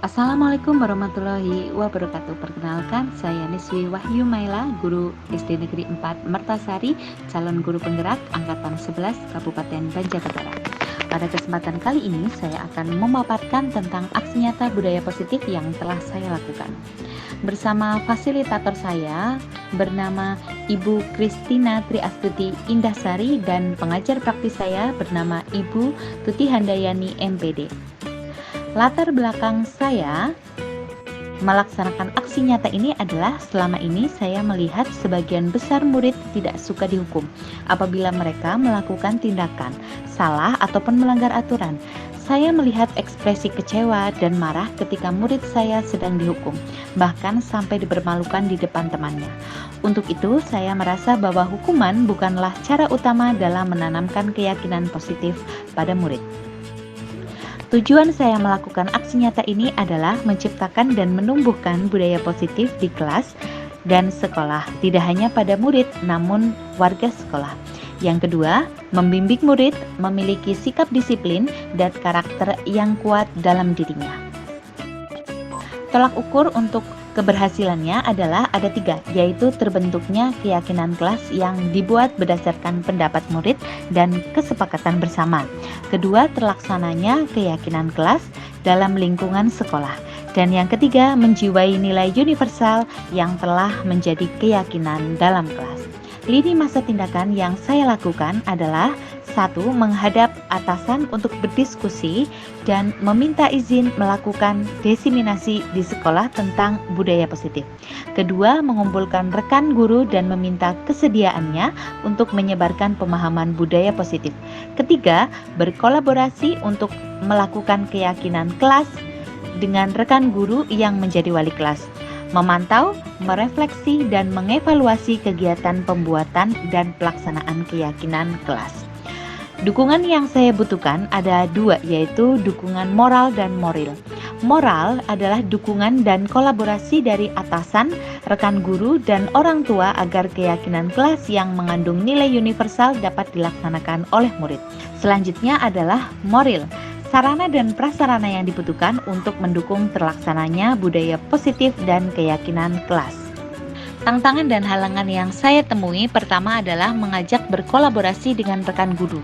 Assalamualaikum warahmatullahi wabarakatuh. Perkenalkan, saya Niswi Wahyu Maila, guru SD Negeri 4 Mertasari, calon guru penggerak Angkatan 11 Kabupaten Banjarnegara. Pada kesempatan kali ini, saya akan memaparkan tentang aksi nyata budaya positif yang telah saya lakukan. Bersama fasilitator saya bernama Ibu Kristina Triastuti Indahsari dan pengajar praktis saya bernama Ibu Tuti Handayani MPD. Latar belakang saya melaksanakan aksi nyata ini adalah selama ini saya melihat sebagian besar murid tidak suka dihukum apabila mereka melakukan tindakan salah ataupun melanggar aturan. Saya melihat ekspresi kecewa dan marah ketika murid saya sedang dihukum, bahkan sampai dipermalukan di depan temannya. Untuk itu, saya merasa bahwa hukuman bukanlah cara utama dalam menanamkan keyakinan positif pada murid. Tujuan saya melakukan aksi nyata ini adalah menciptakan dan menumbuhkan budaya positif di kelas dan sekolah, tidak hanya pada murid, namun warga sekolah. Yang kedua, membimbing murid memiliki sikap disiplin dan karakter yang kuat dalam dirinya. Tolak ukur untuk keberhasilannya adalah ada 3, yaitu terbentuknya keyakinan kelas yang dibuat berdasarkan pendapat murid dan kesepakatan bersama. Kedua, terlaksananya keyakinan kelas dalam lingkungan sekolah. Dan yang ketiga, menjiwai nilai universal yang telah menjadi keyakinan dalam kelas. Lini masa tindakan yang saya lakukan adalah 1. Menghadap atasan untuk berdiskusi dan meminta izin melakukan diseminasi di sekolah tentang budaya positif. Kedua, mengumpulkan rekan guru dan meminta kesediaannya untuk menyebarkan pemahaman budaya positif. Ketiga, berkolaborasi untuk melakukan keyakinan kelas dengan rekan guru yang menjadi wali kelas. Memantau, merefleksi, dan mengevaluasi kegiatan pembuatan dan pelaksanaan keyakinan kelas. Dukungan yang saya butuhkan ada 2, yaitu dukungan moral dan moral. Moral adalah dukungan dan kolaborasi dari atasan, rekan guru, dan orang tua agar keyakinan kelas yang mengandung nilai universal dapat dilaksanakan oleh murid. Selanjutnya adalah moral. Sarana dan prasarana yang dibutuhkan untuk mendukung terlaksananya budaya positif dan keyakinan kelas. Tantangan dan halangan yang saya temui pertama adalah mengajak berkolaborasi dengan rekan guru.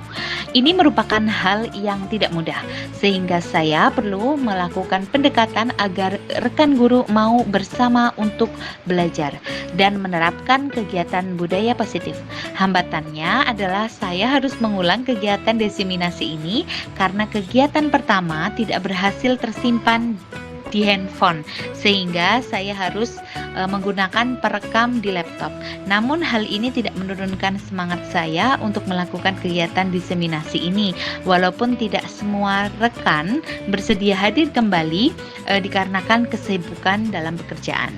Ini merupakan hal yang tidak mudah, sehingga saya perlu melakukan pendekatan agar rekan guru mau bersama untuk belajar dan menerapkan kegiatan budaya positif. Hambatannya adalah saya harus mengulang kegiatan diseminasi ini karena kegiatan pertama tidak berhasil tersimpan di handphone, sehingga saya harus menggunakan perekam di laptop. Namun hal ini tidak menurunkan semangat saya untuk melakukan kegiatan diseminasi ini, walaupun tidak semua rekan bersedia hadir kembali dikarenakan kesibukan dalam pekerjaan.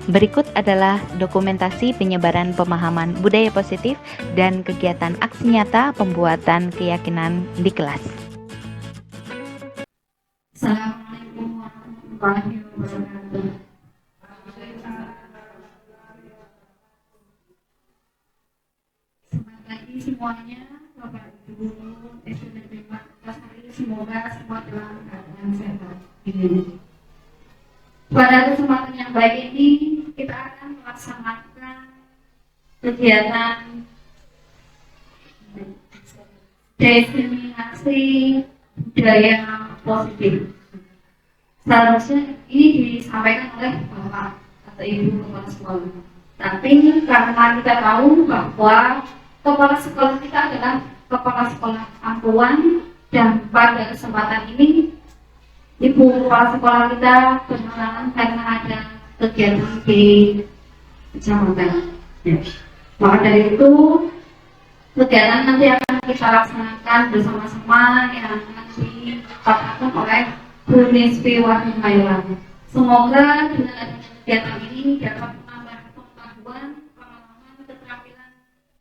Berikut adalah dokumentasi penyebaran pemahaman budaya positif dan kegiatan aksi nyata pembuatan keyakinan di kelas. Assalamualaikum warahmatullahi wabarakatuh. Selamat pagi semuanya, Bapak Ibu SD Negeri 4 Mertasari, semoga semua dalam keadaan sehat. Pada kesempatan yang baik ini, kita akan melaksanakan kegiatan diseminasi budaya positif. Seharusnya ini disampaikan oleh Bapak atau Ibu kepala sekolah. Tapi karena kita tahu bahwa kepala sekolah kita adalah kepala sekolah ampuan, dan pada kesempatan ini Ibu kepala sekolah kita berkenalan karena ada kegiatan di kecamatan. Maka dari itu kegiatan nanti akan kita laksanakan bersama-sama yang nanti dipaparkan oleh Bu Niswi Wahyu Maila. Semoga dengan adanya kegiatan ini dapat menambah pengetahuan, pengalaman, keterampilan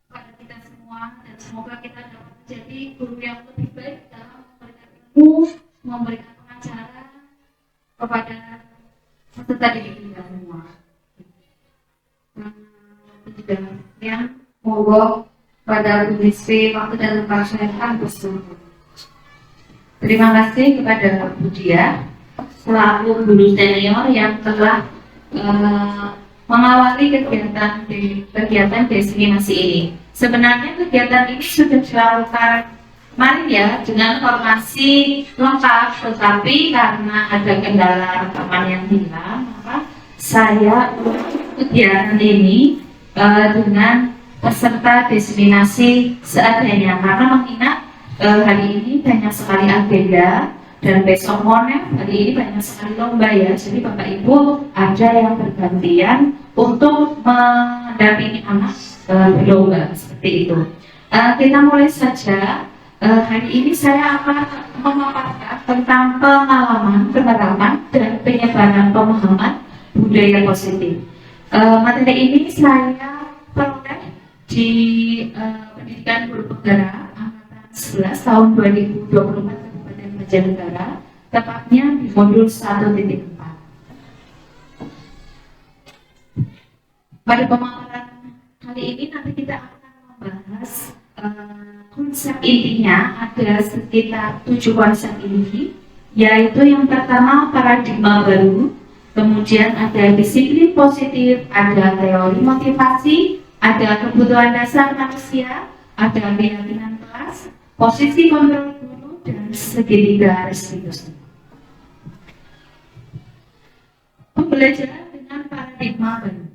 pada kita semua, dan semoga kita dapat menjadi guru yang lebih baik dalam memberikan ilmu, memberikan pengajaran kepada peserta didik kita semua. Yang monggo pada Bu Niswi waktu dan tempat saya akan bersyukur. Terima kasih kepada Bu Dia. selaku guru senior yang telah mengawali kegiatan destinasi ini. Sebenarnya kegiatan ini sudah dilakukan kemarin ya dengan formasi lengkap, tetapi karena ada kendala rekaman yang hilang, maka saya kegiatan ini dengan peserta destinasi seadanya, karena mengingat hari ini banyak sekali agenda dan besok Monef, hari ini banyak sekali lomba ya, jadi Bapak Ibu ada yang bergantian untuk mendampingi anak berlomba seperti itu. Kita mulai saja. Hari ini saya akan memaparkan tentang pengalaman, dan penyebaran pemahaman budaya positif. Materi ini saya peroleh di Pendidikan Guru Penggerak Angkatan 11 tahun 2024 Kabupaten Banjarnegara, tepatnya di modul 1.4. Pada pemaparan kali ini nanti kita akan membahas konsep intinya, ada sekitar 7 konsep inti, yaitu yang pertama paradigma baru, kemudian ada disiplin positif, ada teori motivasi, ada kebutuhan dasar manusia, ada keyakinan kelas, posisi kontrol guru, dan segitiga restitusi. Pembelajaran dengan paradigma baru.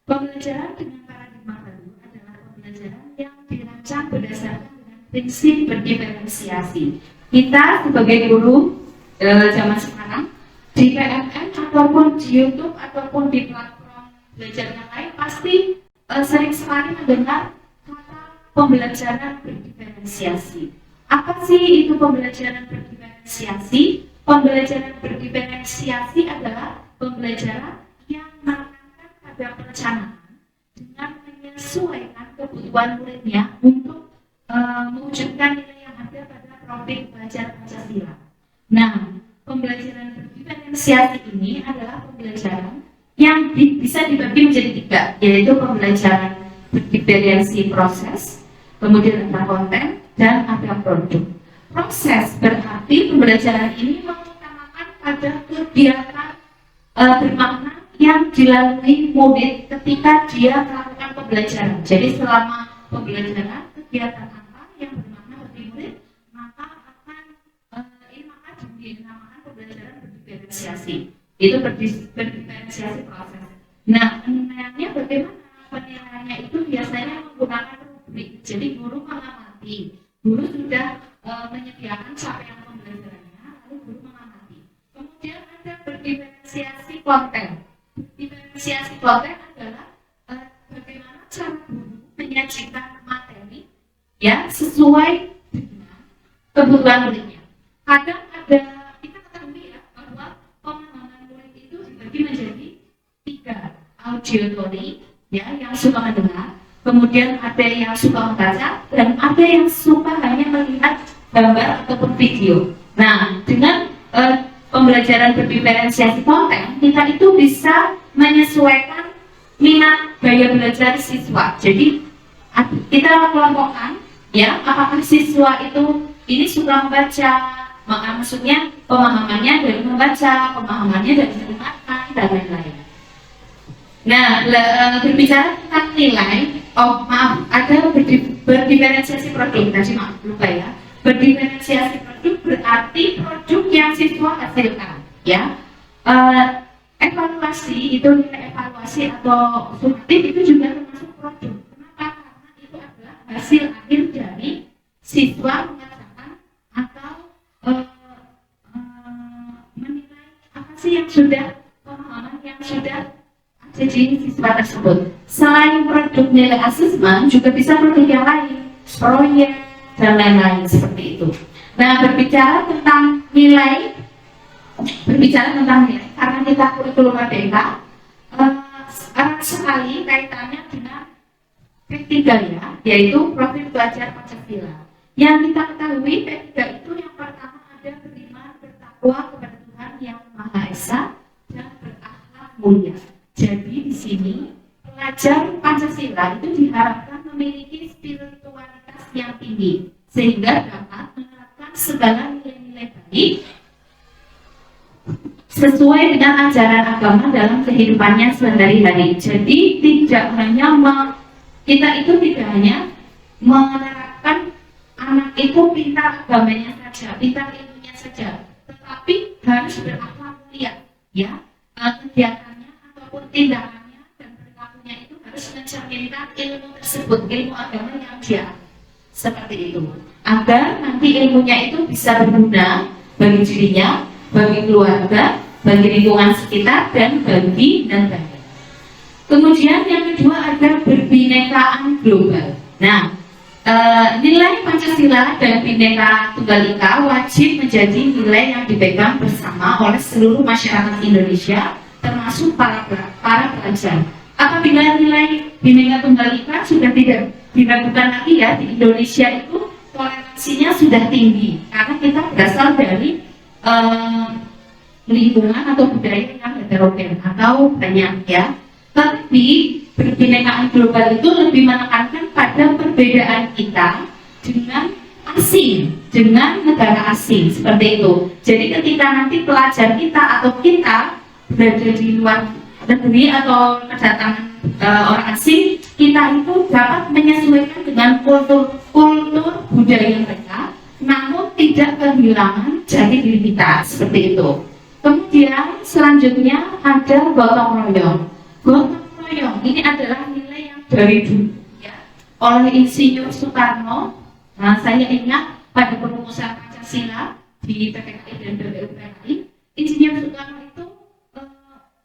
Pembelajaran dengan paradigma baru adalah pembelajaran yang dirancang berdasarkan dengan prinsip berdiferensiasi. Kita sebagai guru zaman sekarang di PMN ataupun di YouTube ataupun di platform belajar yang lain pasti sering sekali mendengar kata pembelajaran berdiferensiasi. Apa sih itu pembelajaran berdiferensiasi? Pembelajaran berdiferensiasi adalah pembelajaran yang menekankan pada perencanaan dengan menyesuaikan kebutuhan muridnya untuk mewujudkan nilai yang ada pada profil belajar Pancasila. Nah, pembelajaran berdiferensiasi ini adalah pembelajaran yang bisa dibagi menjadi 3, yaitu pembelajaran berdiferensi proses, kemudian ada konten, dan ada produk. Proses berarti pembelajaran ini mengutamakan pada kegiatan bermakna yang dilalui murid ketika dia melakukan pembelajaran. Jadi selama pembelajaran, kegiatan apa yang bermakna bagi murid, maka akan dinamakan pembelajaran berdiferensiasi. Itu berdiferensiasi proses. Nah, penilaiannya bagaimana? Penilaiannya itu biasanya menggunakan rubrik. Jadi guru mengamati. Guru sudah menyediakan capaian pembelajarannya, lalu guru mengamati. Kemudian ada berdiferensiasi konten. Diferensiasi konten adalah bagaimana cara guru menyajikan materi ya sesuai dengan kebutuhan muridnya. Kadang ada, kita ketahui ya bahwa pemahaman murid itu dibagi menjadi 3, auditory ya yang suka mendengar, kemudian ada yang suka membaca, dan ada yang suka hanya melihat gambar ataupun video. Nah, dengan pembelajaran berdiferensiasi konten, kita itu bisa menyesuaikan minat gaya belajar siswa. Jadi kita kelompokkan ya, apakah siswa itu ini suka membaca, maka maksudnya pemahamannya dari membaca, pemahamannya dari mendengarkan, dan lain-lain. Nah, berbicara tentang nilai, ada berdiferensiasi produk, tadi maaf lupa ya. Berdiferensiasi produk berarti produk yang siswa hasilkan ya. Evaluasi itu, nilai evaluasi atau summatif itu juga termasuk produk. Kenapa? Karena itu adalah hasil akhir dari siswa mengerjakan atau menilai apa sih yang sudah, pemahaman yang sudah ada di siswa tersebut. Selain produk nilai asesmen, juga bisa produk yang lain, proyek, dan lain-lain seperti itu. Nah, berbicara tentang nilai, karena kita kurikulum merdeka, erat sekali kaitannya dengan P3 ya, yaitu profil belajar Pancasila. Yang kita ketahui P3 itu yang pertama ada beriman, bertakwa kepada Tuhan Yang Maha Esa, dan berakhlak mulia. Jadi di sini pelajar Pancasila itu diharapkan memiliki spiritualitas yang tinggi sehingga dapat menerapkan segala nilai-nilai baik sesuai dengan ajaran agama dalam kehidupannya sehari-hari. Jadi tidak hanya kita itu tidak hanya menerapkan anak itu pintar agamanya saja, pintar ilmunya saja, tetapi harus berakhlak mulia, ya. Kegiatannya ataupun tindakannya dan perilakunya itu harus mencerminkan ilmu tersebut, ilmu agama yang dia seperti itu, agar nanti ilmunya itu bisa berguna bagi dirinya, bagi keluarga, bagi lingkungan sekitar, dan bagi negara. Kemudian yang kedua ada berbinekaan global. Nah, nilai Pancasila dan Bhinneka Tunggal Ika wajib menjadi nilai yang dipegang bersama oleh seluruh masyarakat Indonesia, termasuk para pelajar. Apabila nilai Bhinneka Tunggal Ika sudah tidak diragukan lagi ya, di Indonesia itu toleransinya sudah tinggi karena kita berasal dari lingkungan atau budaya yang heterogen atau banyak ya. Tapi berbinekaan global itu lebih menekankan pada perbedaan kita dengan asing, dengan negara asing seperti itu. Jadi ketika nanti pelajar kita atau kita berada di luar negeri atau kedatangan orang asing, kita itu dapat menyesuaikan dengan kultur budaya mereka, namun tidak kehilangan jati diri kita seperti itu. Kemudian selanjutnya ada gotong royong. Gotong royong ini adalah nilai yang dari dulu ya, oleh Insinyur Soekarno. Nah, saya ingat pada perumusan Pancasila di PPKI dan BPUPKI, Insinyur Soekarno itu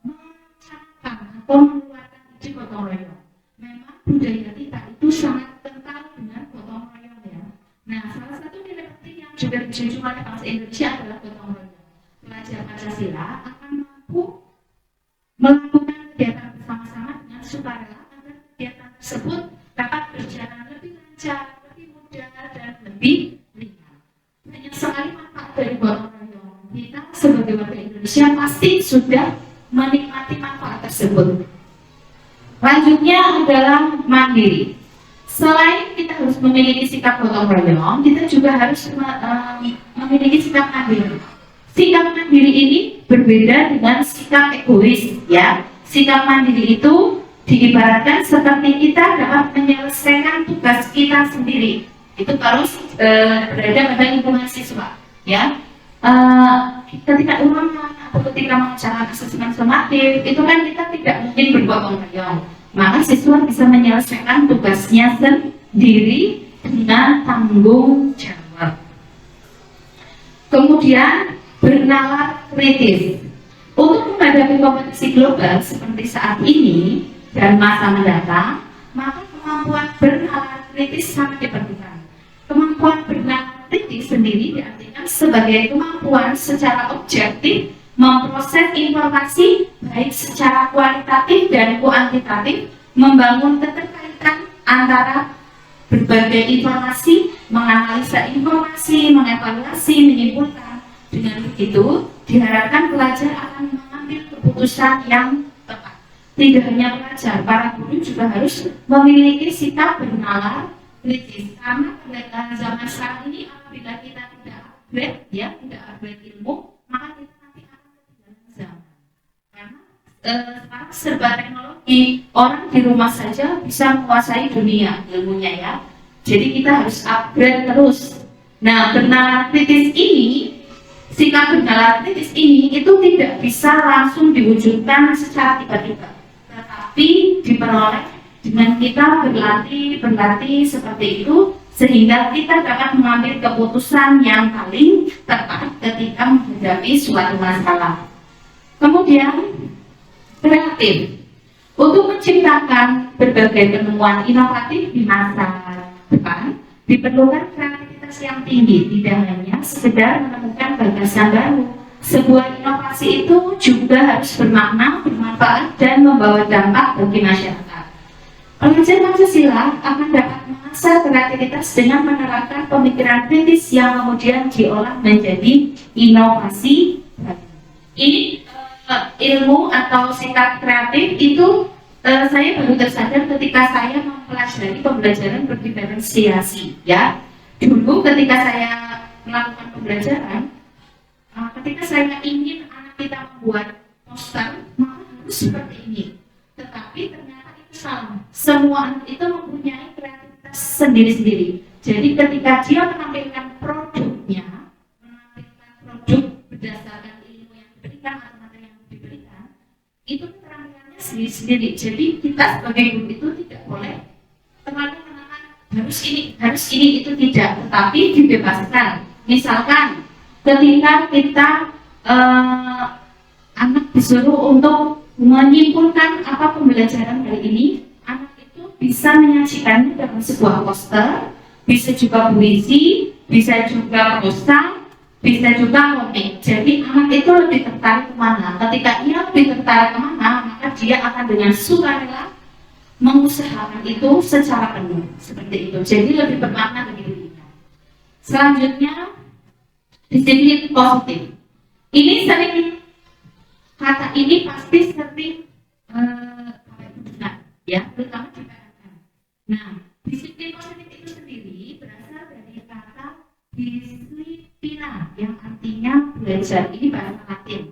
mencanangkan atau mengeluarkan ide gotong royong. Memang budaya kita itu sangat kental dengan gotong royong ya. Nah, salah satu nilai penting yang juga dijunjung oleh bangsa Indonesia adalah gotong royong. Pelajar Pancasila akan mampu melakukan kegiatan bersama-sama dengan sukarela agar kegiatan tersebut dapat berjalan lebih lancar, lebih mudah, dan lebih ringan. Banyak sekali manfaat dari gotong royong. Kita sebagai warga Indonesia pasti sudah menikmati manfaat tersebut. Lanjutnya adalah mandiri. Selain kita harus memiliki sikap gotong royong, kita juga harus memiliki sikap mandiri. Sikap mandiri ini berbeda dengan sikap egois ya. Sikap mandiri itu diibaratkan seperti kita dapat menyelesaikan tugas kita sendiri. Itu harus berada pada lingkungan siswa ya. Ketika ulangan atau ketika mengerjakan asesmen sumatif, itu kan kita tidak mungkin bergotong royong. Maka siswa bisa menyelesaikan tugasnya sendiri dengan tanggung jawab. Kemudian bernalar kritis. Untuk menghadapi kompetisi global seperti saat ini dan masa mendatang, maka kemampuan bernalar kritis sangat diperlukan. Kemampuan bernalar kritis sendiri diartikan sebagai kemampuan secara objektif memproses informasi baik secara kualitatif dan kuantitatif, membangun keterkaitan antara berbagai informasi, menganalisa informasi, mengevaluasi, menyimpulkan. Dengan begitu, diharapkan pelajar akan mengambil keputusan yang tepat. Tidak hanya pelajar, para guru juga harus memiliki sikap bernalar kritis. Karena pada zaman sekarang ini, apabila kita tidak upgrade, ya, tidak upgrade ilmu, maka kita nanti akan ketinggalan zaman. Karena sekarang serba teknologi, orang di rumah saja bisa menguasai dunia ilmunya ya. Jadi kita harus upgrade terus. Nah, bernalar kritis ini, sikap bernalar kritis ini itu tidak bisa langsung diwujudkan secara tiba-tiba, tetapi diperoleh dengan kita berlatih seperti itu, sehingga kita dapat mengambil keputusan yang paling tepat ketika menghadapi suatu masalah. Kemudian kreatif, untuk menciptakan berbagai penemuan inovatif di masa depan diperlukan kreativitas yang tinggi, tidak hanya sekedar menemukan gagasan baru. Sebuah inovasi itu juga harus bermakna, bermanfaat, dan membawa dampak bagi masyarakat. Pelajar Pancasila akan dapat mengasah kreativitas dengan menerapkan pemikiran kritis yang kemudian diolah menjadi inovasi. Ini ilmu atau sikap kreatif itu saya baru tersadar ketika saya mempelajari pembelajaran berdiferensiasi ya. Dulu ketika saya melakukan pembelajaran, ketika saya ingin anak kita membuat membuat poster maka harus seperti ini. Tetapi ternyata itu salah. Semua anak itu mempunyai kreativitas sendiri-sendiri. Jadi ketika dia menampilkan produknya, menampilkan produk berdasarkan ilmu yang diberikan atau materi yang diberikan, itu keterampilannya sendiri-sendiri. Jadi kita sebagai guru itu tidak boleh terlalu menekan harus ini itu tidak, tetapi dibebaskan. Misalkan ketika kita anak disuruh untuk menyimpulkan apa pembelajaran hari ini, anak itu bisa menyajikannya dalam sebuah poster, bisa juga puisi, bisa juga prosa, bisa juga komik. Jadi anak itu lebih tertarik kemana? Ketika ia lebih tertarik kemana, maka dia akan dengan sukarela mengusahakan itu secara penuh, seperti itu. Jadi lebih bermakna bagi dirinya. Selanjutnya, disiplin positif. Ini sering, kata ini pasti sering ya, terutama di PNS. Nah, disiplin positif itu sendiri berasal dari kata disiplina yang artinya belajar. Ini bahasa Latin.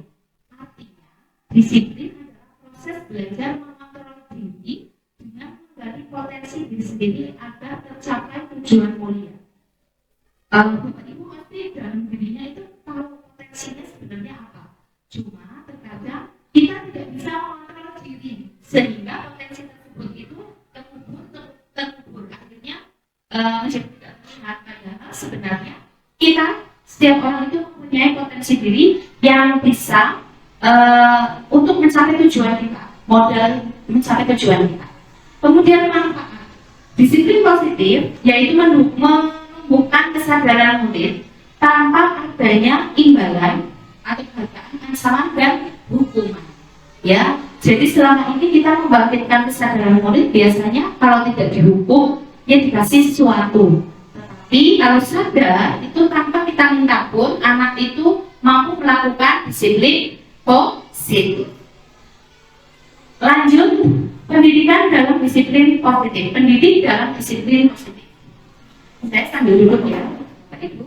Artinya, disiplin adalah proses belajar mengontrol diri dengan menggali potensi diri sendiri agar tercapai tujuan mulia. Bapak Ibu pasti dalam dirinya itu tahu potensinya sebenarnya apa. Cuma terkadang kita tidak bisa mengontrol diri sehingga potensi tersebut itu terkubur akhirnya menjadi tidak terlihat. Padahal sebenarnya kita setiap orang itu mempunyai potensi diri yang bisa untuk mencapai tujuan kita, modal mencapai tujuan kita. Kemudian manfaat disiplin positif yaitu menumbuhkan kesadaran murid tanpa adanya imbalan atau hargaan ancaman dan hukuman. Ya, jadi selama ini kita membangkitkan kesadaran murid biasanya kalau tidak dihukum ya dikasih sesuatu. Tetapi kalau sadar itu tanpa kita minta pun anak itu mampu melakukan disiplin positif. Lanjut, pendidikan dalam disiplin positif. Pendidik dalam disiplin positif. Saya sambil duduk ya, Pak Ibu.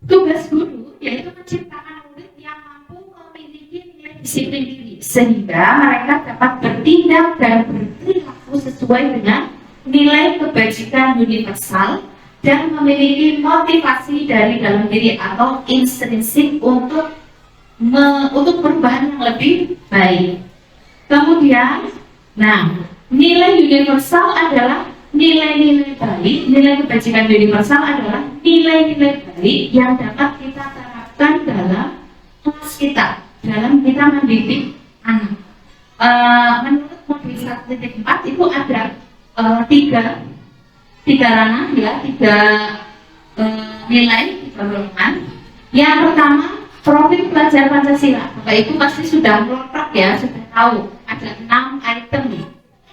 Tugas guru yaitu menciptakan murid yang mampu memiliki nilai disiplin diri sehingga mereka dapat bertindak dan berperilaku sesuai dengan nilai kebajikan universal dan memiliki motivasi dari dalam diri atau intrinsik untuk perubahan yang lebih baik. Kemudian, nilai universal adalah nilai-nilai baik. Nilai kebajikan universal adalah nilai-nilai baik yang dapat kita terapkan dalam kelas kita, dalam kita mendidik anak. Menurut modul 1.4 itu ada tiga ranah ya, nilai, tiga golongan. Yang pertama, profil pelajar Pancasila. Bapak Ibu pasti sudah melotok ya, sudah tahu ada 6 item nih.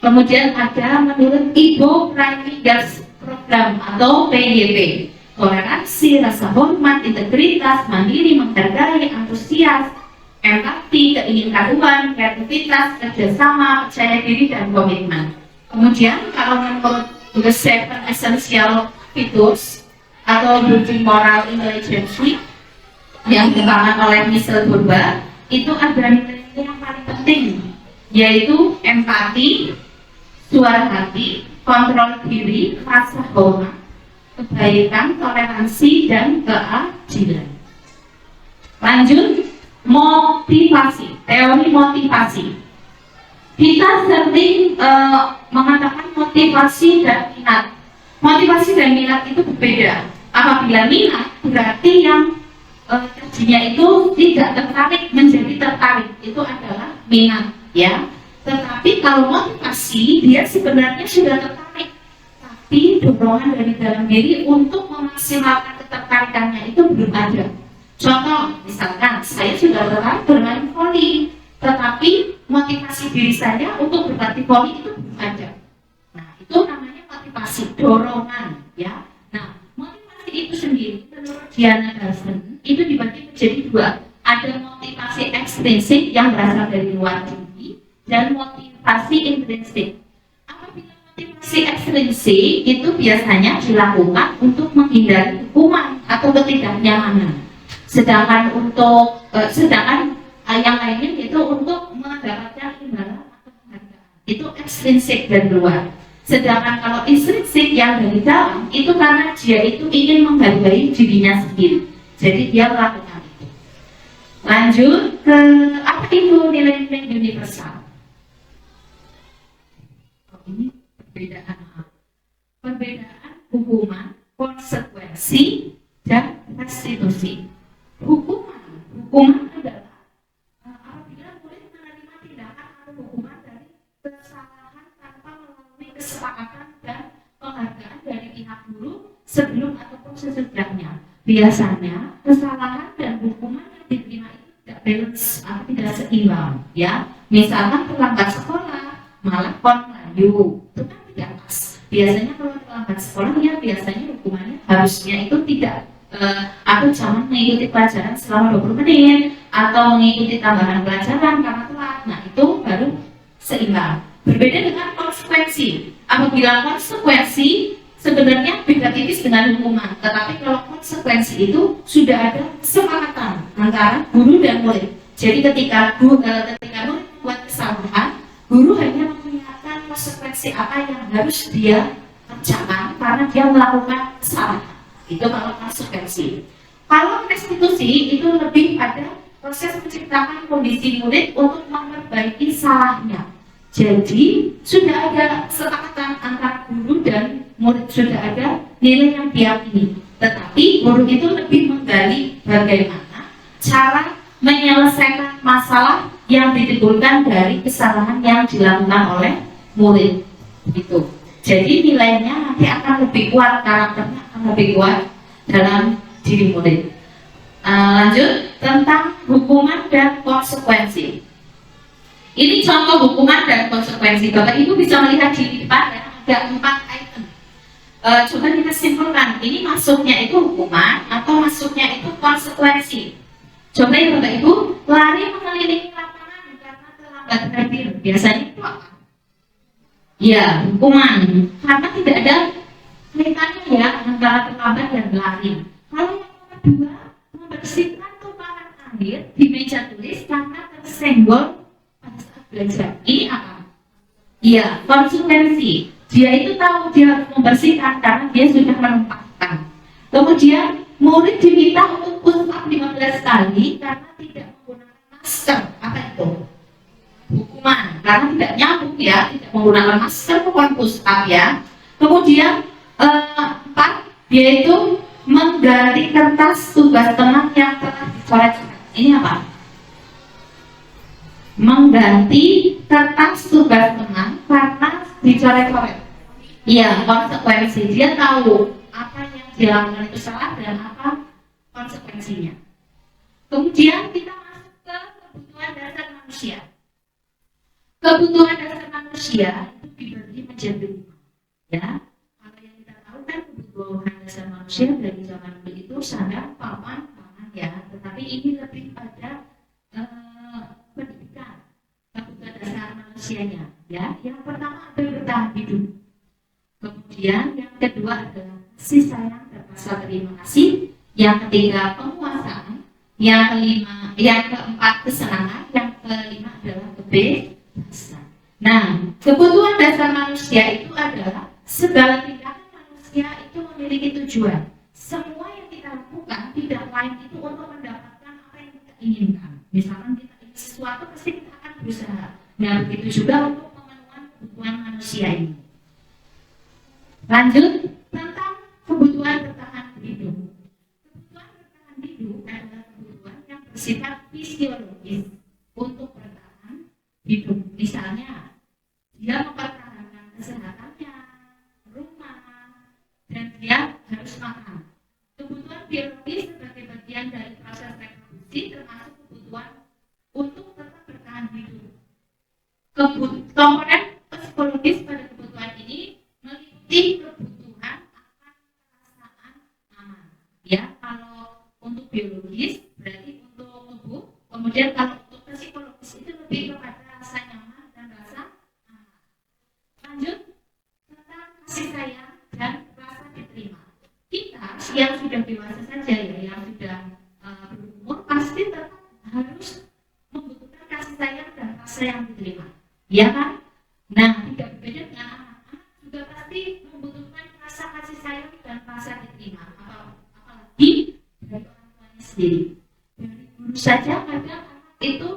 Kemudian ada menurut Ibu Prime Gas Program atau PYP, toleransi, rasa hormat, integritas, mandiri, menghargai, antusias, empati, keingintahuan, kreativitas, kerjasama, percaya diri, dan komitmen. Kemudian kalau menurut The Seven Essential Features atau Building Moral Intelligence yang dikembangkan oleh Michelle Burba, itu ada nilai yang paling penting, yaitu empati, suara hati, kontrol diri, rasa hormat, kebaikan, toleransi, dan keadilan. Lanjut, motivasi, teori motivasi. Kita sering mengatakan motivasi dan minat. Motivasi dan minat itu berbeda. Apabila minat berarti yang tadinya itu tidak tertarik menjadi tertarik, itu adalah minat, ya. Tetapi kalau motivasi dia sebenarnya sudah tertarik, tapi dorongan dari dalam diri untuk memaksimalkan ketertarikannya itu belum ada. Contoh, misalkan saya sudah tertarik bermain voli, tetapi motivasi diri saya untuk berlatih voli itu belum ada. Nah, itu namanya motivasi, dorongan, ya. Nah, motivasi itu sendiri menurut Diana Garsen itu dibagi menjadi dua. Ada motivasi ekstrinsik yang berasal dari luar diri dan motivasi intrinsik. Apabila motivasi ekstrinsik itu biasanya dilakukan untuk menghindari hukuman atau ketidaknyamanan. Sedangkan yang lainnya itu untuk mendapatkan imbalan atau penghargaan. Itu ekstrinsik dari luar. Sedangkan kalau intrinsik yang dari dalam itu karena dia itu ingin menghargai dirinya sendiri. Jadi dia melakukan itu. Lanjut ke apa itu nilai-nilai universal? Ini perbedaan hukuman, konsekuensi, dan restitusi. Hukuman adalah apabila murid menerima tindakan atau hukuman dari kesalahan tanpa melalui kesepakatan dan penghargaan dari pihak guru sebelum ataupun sesudahnya. Biasanya kesalahan dan hukuman yang diterima itu tidak balance atau tidak seimbang, ya. Misalkan terlambat sekolah, malah kon melayu, itu kan tidak pas. Biasanya kalau terlambat sekolah, ya biasanya hukumannya harusnya itu tidak atau jangan mengikuti pelajaran selama 20 menit atau mengikuti tambahan pelajaran karena telat. Nah, itu baru seimbang. Berbeda dengan konsekuensi. Apabila konsekuensi sebenarnya beda tipis dengan hukuman, tetapi kalau konsekuensi itu sudah ada kesepakatan antara guru dan murid. Jadi ketika murid membuat kesalahan, guru hanya mengingatkan konsekuensi apa yang harus dia kerjakan karena dia melakukan kesalahan. Itu kalau konsekuensi. Kalau restitusi itu lebih pada proses menciptakan kondisi murid untuk memperbaiki salahnya. Jadi sudah ada kesepakatan antara guru dan murid, sudah ada nilai yang diyakini. Tetapi guru itu lebih menggali bagaimana cara menyelesaikan masalah yang ditimbulkan dari kesalahan yang dilakukan oleh murid. Gitu. Jadi nilainya nanti akan lebih kuat, karakternya akan lebih kuat dalam diri murid. Lanjut tentang hukuman dan konsekuensi. Ini contoh hukuman dan konsekuensi. Bapak Ibu bisa melihat di depan ya, ada 4 item. Coba kita simpulkan, ini masuknya itu hukuman atau masuknya itu konsekuensi. Coba ya Bapak Ibu, lari mengelilingi lapangan karena terlambat hadir. Biasanya itu apa? Ya, hukuman. Karena tidak ada kaitannya ya antara terlambat dan lari. Kalau yang kedua, membersihkan tumpahan air di meja tulis karena tersenggol pada saat belajar. Ini apa? Iya, konsekuensi. Dia itu tahu dia harus membersihkan karena dia sudah menumpahkan. Kemudian murid diminta untuk push up 15 kali karena tidak menggunakan masker. Apa itu? Hukuman, karena tidak nyambung ya, tidak menggunakan masker, bukan push up ya. Kemudian 4, yaitu mengganti kertas tugas teman yang telah dicoret-coret. Ini apa? Mengganti kertas tugas teman karena dicoret-coret. Iya, konsekuensi. Dia tahu apa yang dilakukan itu salah dan apa konsekuensinya. Kemudian kita masuk ke kebutuhan dasar manusia. Kebutuhan dasar manusia itu dibagi menjadi 5. Ya, kalau yang kita tahu kan kebutuhan dasar manusia dari zaman dulu itu sandang, papan, pangan ya. Tetapi ini lebih pada pendidikan, kebutuhan dasar manusianya. Ya, yang pertama adalah bertahan hidup. Kemudian yang kedua adalah kasih sayang dan rasa terima kasih. Yang ketiga penguasaan. Yang keempat kesenangan. Yang kelima adalah kebebasan. Nah, kebutuhan dasar manusia itu adalah segala tindakan manusia itu memiliki tujuan. Semua yang kita lakukan tidak lain itu untuk mendapatkan apa yang kita inginkan. Misalkan kita ingin sesuatu, pasti kita akan berusaha. Nah, begitu juga untuk pemenuhan kebutuhan manusia ini. Lanjut tentang kebutuhan bertahan hidup. Kebutuhan bertahan hidup adalah kebutuhan yang bersifat fisiologis untuk bertahan hidup. Misalnya, dia mempertahankan kesehatannya, rumah, dan dia harus makan. Kebutuhan biologis sebagai bagian dari proses reproduksi termasuk kebutuhan untuk tetap bertahan hidup. Komponen psikologis pada kebutuhan ini meliputi kebutuhan akan perasaan aman. Ya, kalau untuk biologis berarti untuk tubuh. Kemudian kalau untuk psikologis itu lebih kepada rasa nyaman dan rasa aman. Lanjut tentang kasih sayang dan rasa diterima. Kita yang sudah dewasa saja ya, yang sudah pasti tetap harus membutuhkan kasih sayang dan rasa yang diterima, ya kan? Nah, tidak berbeda dengan anak-anak juga pasti membutuhkan rasa kasih sayang dan rasa diterima, apalagi dari orang tuanya sendiri. Dari guru saja kadang anak itu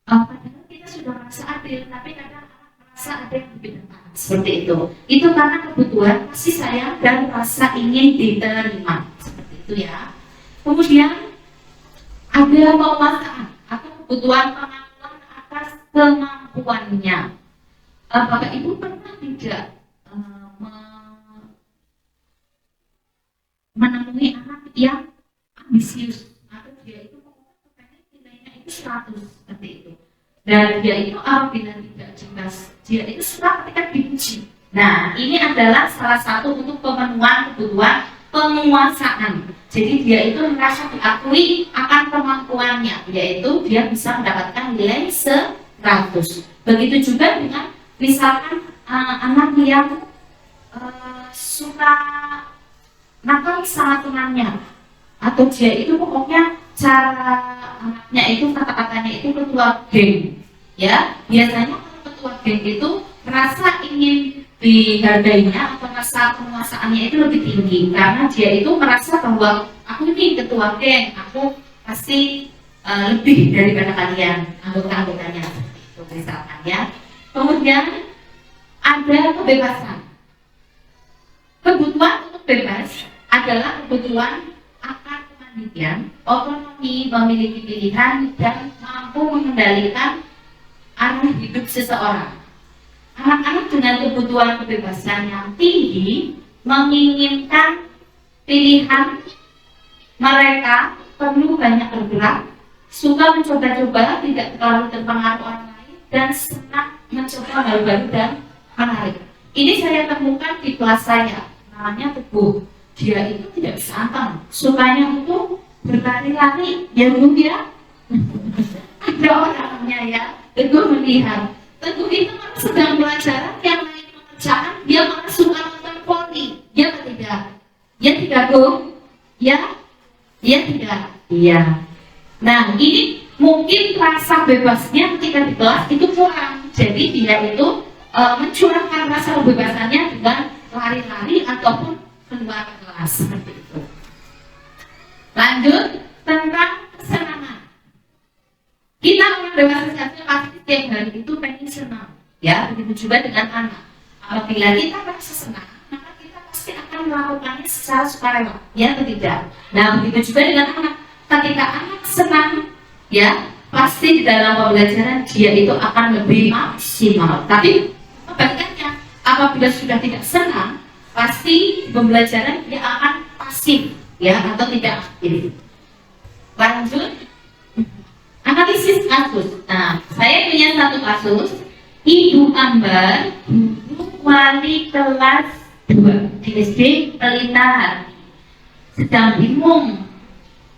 padahal kita sudah merasa adil, tapi kadang anak merasa ada yang lebih tepat. Seperti itu. Itu karena kebutuhan kasih sayang dan rasa ingin diterima. Seperti itu ya. Kemudian ada penguasaan atau kebutuhan pengakuan atas kemampuannya. Bapak Ibu pernah tidak menemui anak yang ambisius atau dia itu pengen nilainya itu 100 seperti itu, dan dia itu apabila tidak jelas dia itu suka ketika dipuji. Nah, ini adalah salah satu untuk pemenuhan kebutuhan penguasaan. Jadi dia itu merasa diakui akan kemampuannya, yaitu dia bisa mendapatkan nilai 100. Begitu juga dengan misalkan anak yang suka nakal sama temannya, atau dia itu pokoknya cara anaknya itu kata-katanya itu ketua geng, ya biasanya ketua geng itu merasa ingin dihargainya atau rasa penguasaannya itu lebih tinggi karena dia itu merasa bahwa aku ini ketua geng, aku pasti lebih daripada kalian anggota-anggotanya, itu misalkan ya. Kemudian ada kebebasan. Kebutuhan untuk bebas adalah kebutuhan akan kemandirian, otonomi, memiliki pilihan, dan mampu mengendalikan arah hidup seseorang. Anak-anak dengan kebutuhan kebebasan yang tinggi menginginkan pilihan, mereka perlu banyak bergerak, suka mencoba-coba, tidak terlalu terpengaruh orang lain, dan senang mencoba hal baru dan menarik. Ini saya temukan di kelas saya, namanya Teguh. Dia itu tidak bisa anteng, sukanya itu berlari-lari, ya Bu ya. Ada orangnya ya, Teguh melihat. Teguh itu sedang belajar, yang lain mengerjakan, dia malah suka nonton poni, ya tidak? Ya tidak Bu? Ya? Ya tidak? Iya. Nah, ini mungkin rasa bebasnya ketika di kelas itu kurang. Jadi dia itu mencurahkan rasa kebebasannya dengan lari-lari ataupun keluar kelas seperti itu. Lanjut tentang kesenangan. Kita orang dewasa saja pasti setiap hari itu pengen senang, ya begitu juga dengan anak. Apabila kita merasa senang, maka kita pasti akan melakukannya secara sukarela, ya atau tidak. Nah begitu juga dengan anak. Ketika anak senang, ya pasti di dalam pembelajaran dia itu akan lebih maksimal. Tapi kebalikannya, apabila sudah tidak senang, pasti pembelajaran dia akan pasif, ya atau tidak aktif. Lanjut, analisis kasus. Nah, saya punya satu kasus, Ibu Ambar, guru wali kelas 2 di SD Pelita Hati, sedang bingung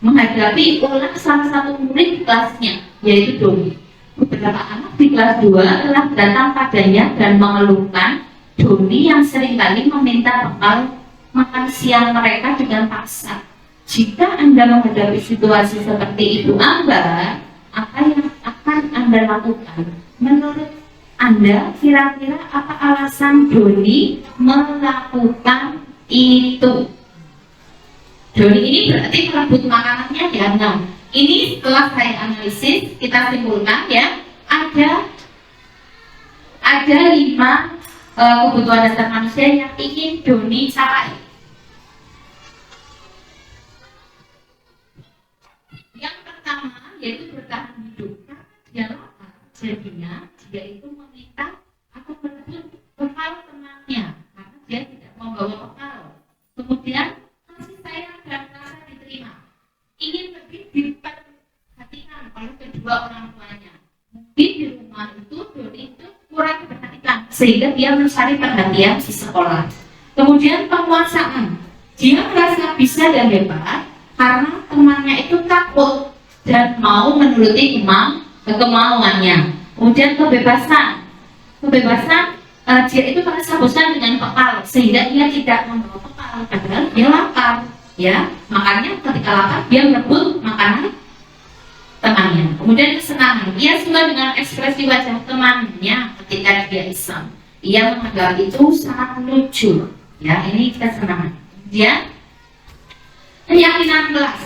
menghadapi ulah salah satu murid di kelasnya, yaitu Doni. Beberapa anak di kelas 2 telah datang padanya dan mengeluhkan Doni yang seringkali meminta bekal makan siang mereka dengan paksa. Jika Anda menghadapi situasi seperti Ibu Ambar, apa yang akan Anda lakukan? Menurut Anda, kira-kira apa alasan Doni melakukan itu? Doni ini berarti merebut makanannya ya. Nah, ini setelah saya analisis, kita simpulkan ya, ada 5 kebutuhan dasar manusia yang ingin Doni capai. Yang pertama yaitu bertahan hidup. Dia lapar, jadinya dia itu meminta atau merebut bekal temannya karena dia tidak membawa bekal. Kemudian kasih sayang dan rasa diterima, ingin lebih diperhatikan oleh kedua orang tuanya. Mungkin di rumah itu Doni itu kurang diperhatikan sehingga dia mencari perhatian di sekolah. Kemudian penguasaan, dia merasa bisa dan hebat karena temannya itu takut dan mau menuruti kemauannya. Kemudian kebebasan, dia itu merasa bosan dengan bekal sehingga dia tidak membawa bekal padahal dia lapar, ya makanya ketika lapar dia merebut makanan temannya. Kemudian kesenangan, ia suka dengan ekspresi wajah temannya ketika dia iseng. Ia menganggap itu sangat lucu. Ya, ini kesenangan. Kemudian keyakinan kelas.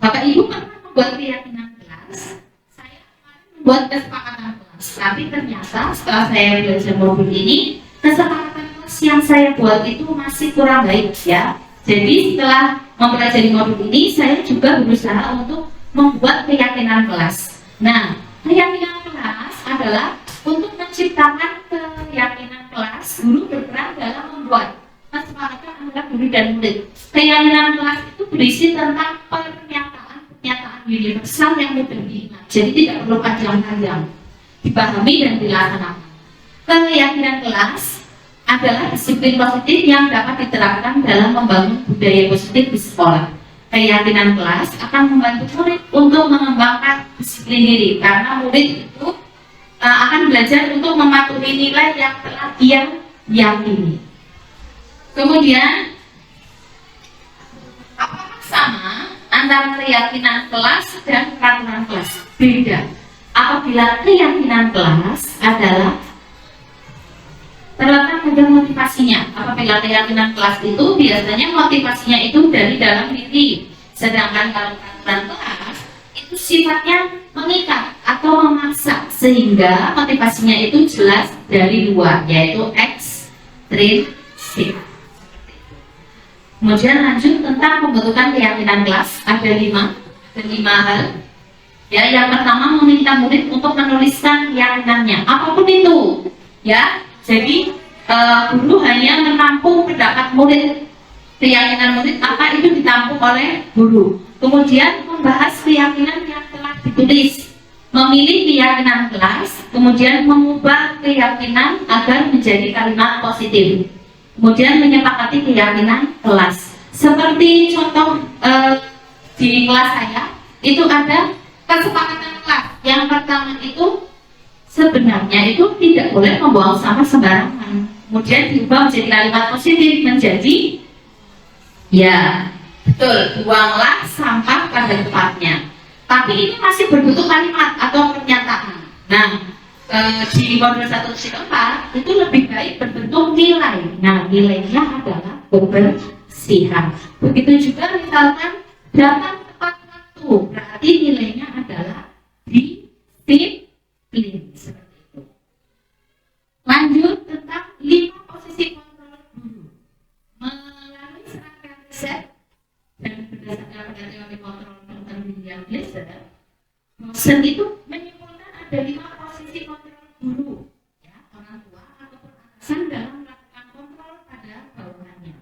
Bapak Ibu pernah membuat keyakinan kelas? Saya kemarin membuat kesepakatan kelas, tapi ternyata setelah saya belajar modul ini, kesepakatan kelas yang saya buat itu masih kurang baik ya. Jadi setelah mempelajari modul ini, saya juga berusaha untuk membuat keyakinan kelas. Nah, keyakinan kelas adalah untuk menciptakan keyakinan kelas, guru berperan dalam membuat kesepakatan antara guru dan murid. Keyakinan kelas itu berisi tentang pernyataan universal yang mudah diingat. Jadi tidak perlu panjang-panjang, dipahami dan dilaksanakan. Keyakinan kelas adalah disiplin positif yang dapat diterapkan dalam membangun budaya positif di sekolah. Keyakinan kelas akan membantu murid untuk mengembangkan disiplin diri, karena murid itu akan belajar untuk mematuhi nilai yang telah dia yakini. Kemudian, apakah sama antara keyakinan kelas dan peraturan kelas? Beda. Apabila keyakinan kelas adalah terletak pada motivasinya. Apabila keyakinan kelas itu biasanya motivasinya itu dari dalam diri. Sedangkan kalau peraturan kelas itu sifatnya mengikat atau memaksa, sehingga motivasinya itu jelas dari luar, yaitu ekstrinsik. Kemudian lanjut tentang pembentukan keyakinan kelas, ada lima hal. Ya, yang pertama meminta murid untuk menuliskan keyakinannya, apapun itu. Ya, jadi guru hanya menampung pendapat murid, keyakinan murid apa itu ditampung oleh guru. Kemudian membahas keyakinan yang telah ditulis, memilih keyakinan kelas, kemudian mengubah keyakinan agar menjadi kalimat positif. Kemudian menyepakati keyakinan kelas. Seperti contoh di kelas saya itu ada kesepakatan kelas. Yang pertama itu sebenarnya itu tidak boleh membuang sampah sembarangan. Kemudian diubah menjadi kalimat positif menjadi ya betul, buanglah sampah pada tempatnya. Tapi ini masih berbentuk kalimat atau pernyataan. Nah, di modul 1-4 itu lebih baik berbentuk nilai. Nah, nilainya adalah kebersihan. Begitu juga misalkan datang tepat waktu, berarti nilainya adalah disiplin. Seperti itu. Lanjut tentang 5 posisi kontrol guru. Melalui serangkaian riset dan berdasarkan teori kontrol Dr. William Glasser, dosen itu menyimpulkan ada 5 posisi kontrol guru, ya, orang tua ataupun atasan dalam melakukan kontrol pada bawahannya.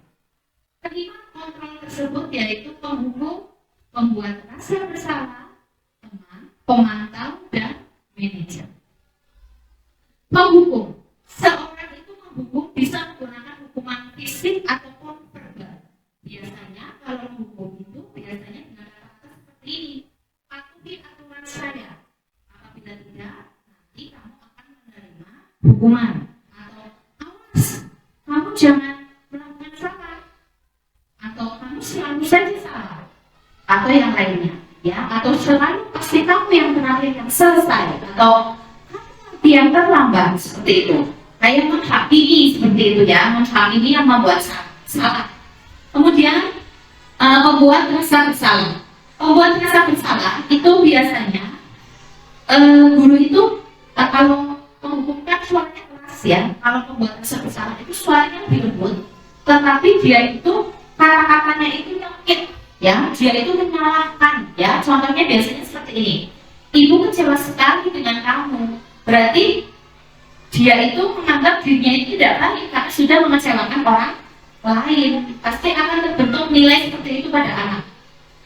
Kelima kontrol tersebut yaitu penghukum, pembuat rasa bersalah, teman, pemantau, dan manajer. Penghukum, seorang itu menghukum bisa menggunakan hukuman fisik ataupun verbal. Biasanya kalau menghukum itu biasanya dengan kata seperti ini: patuhi aturan saya. Apabila tidak, nanti kamu akan menerima hukuman. Atau awas, kamu jangan melakukan salah. Atau kamu selalu saja salah. Atau yang lainnya, ya. Atau selalu pasti kamu yang terakhir yang selesai. Atau kamu yang terlambat, seperti itu. Kayak menghakimi seperti itu ya, menghakimi yang membuat salah. Kemudian membuat rasa bersalah. Membuat rasa bersalah itu biasanya guru itu kalau menghukumkan suaranya keras ya. Kalau membuat rasa bersalah itu suaranya lebih lembut, tetapi dia itu kata-katanya itu nyengit ya, dia itu menyalahkan ya. Contohnya biasanya seperti ini: ibu kecewa sekali dengan kamu. Berarti dia itu menganggap dirinya itu tidak baik karena sudah mengecewakan orang lain. Pasti akan terbentuk nilai seperti itu pada anak.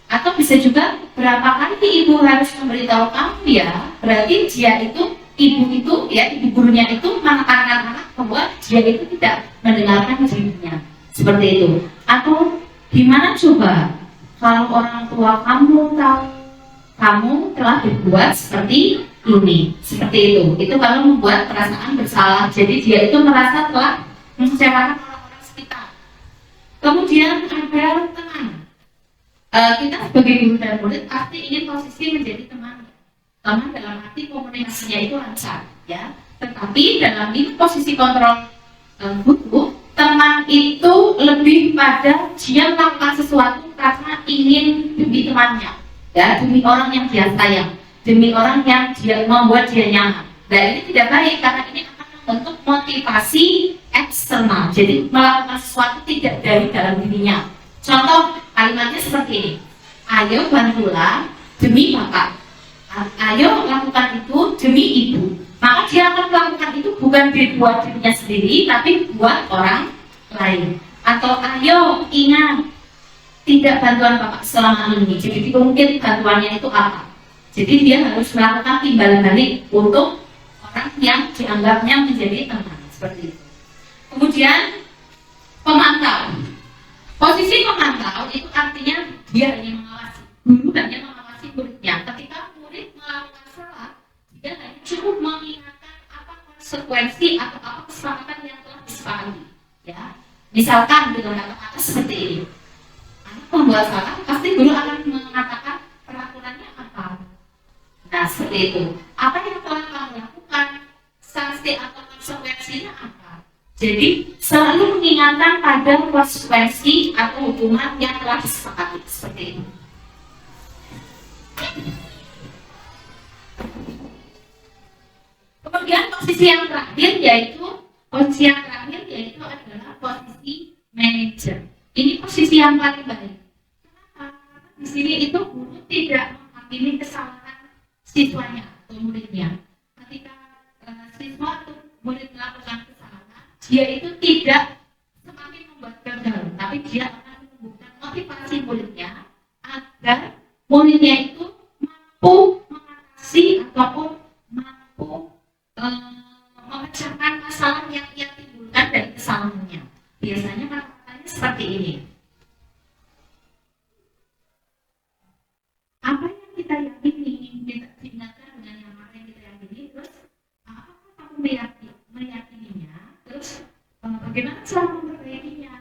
Atau bisa juga berapa kali ibu harus memberitahu kamu ya, berarti dia itu, ibu itu ya, ibu gurunya itu menekankan anak bahwa dia itu tidak mendengarkan dirinya. Seperti itu. Atau gimana coba kalau orang tua kamu tahu kamu telah berbuat seperti ini, seperti itu kalau membuat perasaan bersalah. Jadi dia itu merasa telah mengecewakan orang-orang sekitar. Kemudian ada teman. Kita sebagai guru dan murid pasti ingin posisi menjadi teman. Teman dalam arti komunikasinya itu lancar, ya. Tetapi dalam ini posisi kontrol butuh, teman itu lebih pada dia melakukan sesuatu karena ingin demi temannya, ya, demi orang yang dia sayang, demi orang yang dia membuat dia nyaman. Dan ini tidak baik karena ini akan membentuk motivasi eksternal. Jadi melakukan sesuatu tidak dari dalam dirinya. Contoh kalimatnya seperti ini: ayo bantulah demi bapak, ayo lakukan itu demi ibu. Maka dia akan melakukan itu bukan buat dirinya sendiri, tapi buat orang lain. Atau ayo ingat, tidak bantuan bapak selama ini. Jadi mungkin bantuannya itu apa? Jadi dia harus melakukan timbal balik untuk orang yang dianggapnya menjadi teman, seperti itu. Kemudian pemantau. Posisi pemantau itu artinya dia hanya mengawasi. Guru hanya mengawasi muridnya. Ketika murid melakukan salah, dia hanya cukup mengingatkan apa konsekuensi atau apa kesepakatan yang telah disepakati. Ya, misalkan dengan kata-kata seperti ini: anak membuat salah, pasti guru akan mengatakan peraturannya apa. Nah, seperti itu. Apa yang telah kamu lakukan, sanksi atau konsekuensinya apa? Jadi selalu mengingatkan pada konsekuensi atau hukuman yang telah disepakati, seperti itu. Kemudian posisi yang terakhir yaitu adalah posisi manajer. Ini posisi yang paling baik. Kenapa? Di sini itu guru tidak menghakimi kesalahan siswanya atau muridnya. Ketika siswa atau murid melakukan kesalahan, dia itu tidak semakin membuat gagal, tapi dia akan menumbuhkan motivasi muridnya agar muridnya itu mampu mengatasi ataupun mampu memecahkan masalah yang ia timbulkan dari kesalahannya. Biasanya kata-katanya seperti ini: apa yang kita yakini kita tindakan dengan yang mana yang kita yakini, terus apakah kamu meyakininya, terus bagaimana cara memperbaikinya,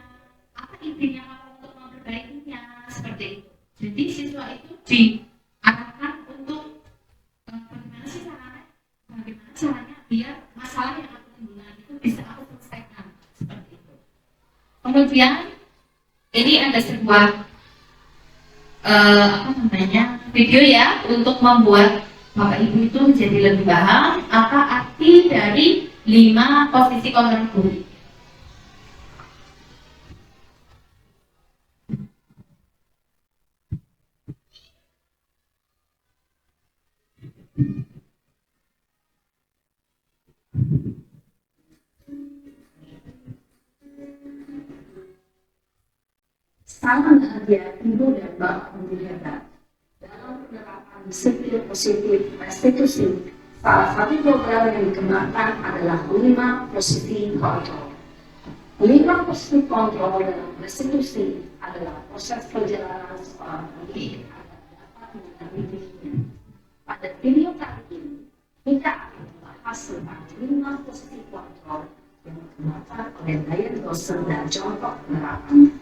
apa intinya kamu untuk memperbaikinya, seperti itu. Jadi siswa itu diarahkan untuk bagaimana caranya biar masalah yang aku timbulkan itu bisa aku selesaikan, seperti itu. Kemudian ini ada sebuah video ya untuk membuat Bapak Ibu itu menjadi lebih paham apa arti dari 5 posisi kontrol guru. Salam bahagia ibu dan bapak guru hebat. Dalam penerapan disiplin positif restitusi, salah satu program yang dikembangkan adalah 5 posisi kontrol. 5 posisi kontrol dalam restitusi adalah proses perjalanan seorang pendidik agar dapat mengenali dirinya. Pada video kali ini, kita akan membahas tentang 5 posisi kontrol yang dikembangkan oleh Diane Dawson dan contoh penerapannya.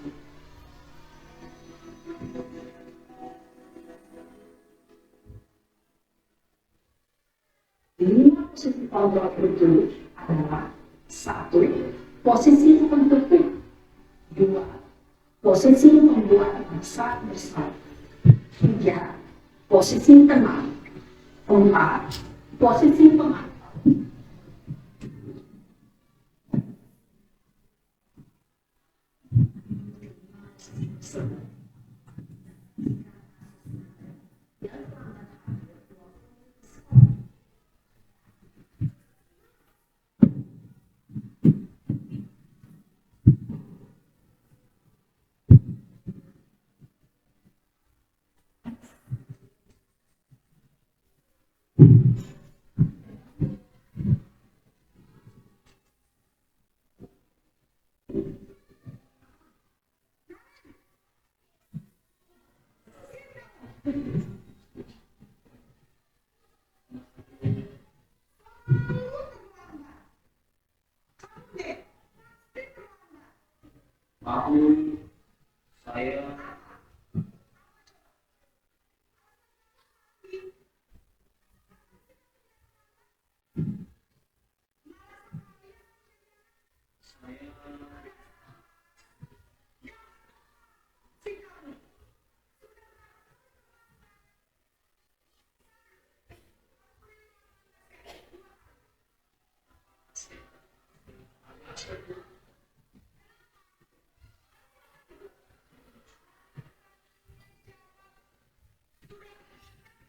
Lima posisi kontrol itu adalah: 1. Posisi pendukung. 2. Posisi membuat besar bersama. 3. Posisi teman. 4. Posisi pemantau.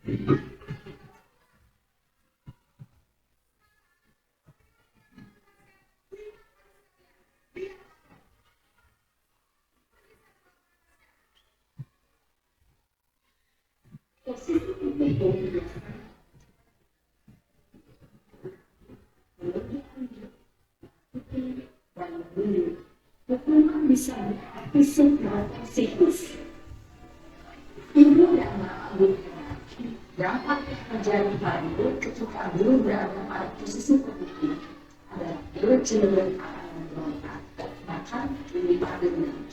Posisi tubuh biasanya dan memilih. Hukuman bisa berarti seberapa psikis. Ibu dan bapak dapat terjadi pada ketika guru berada pada posisi tertentu adalah guru cenderung akan memberontak bahkan lebih pada dendam.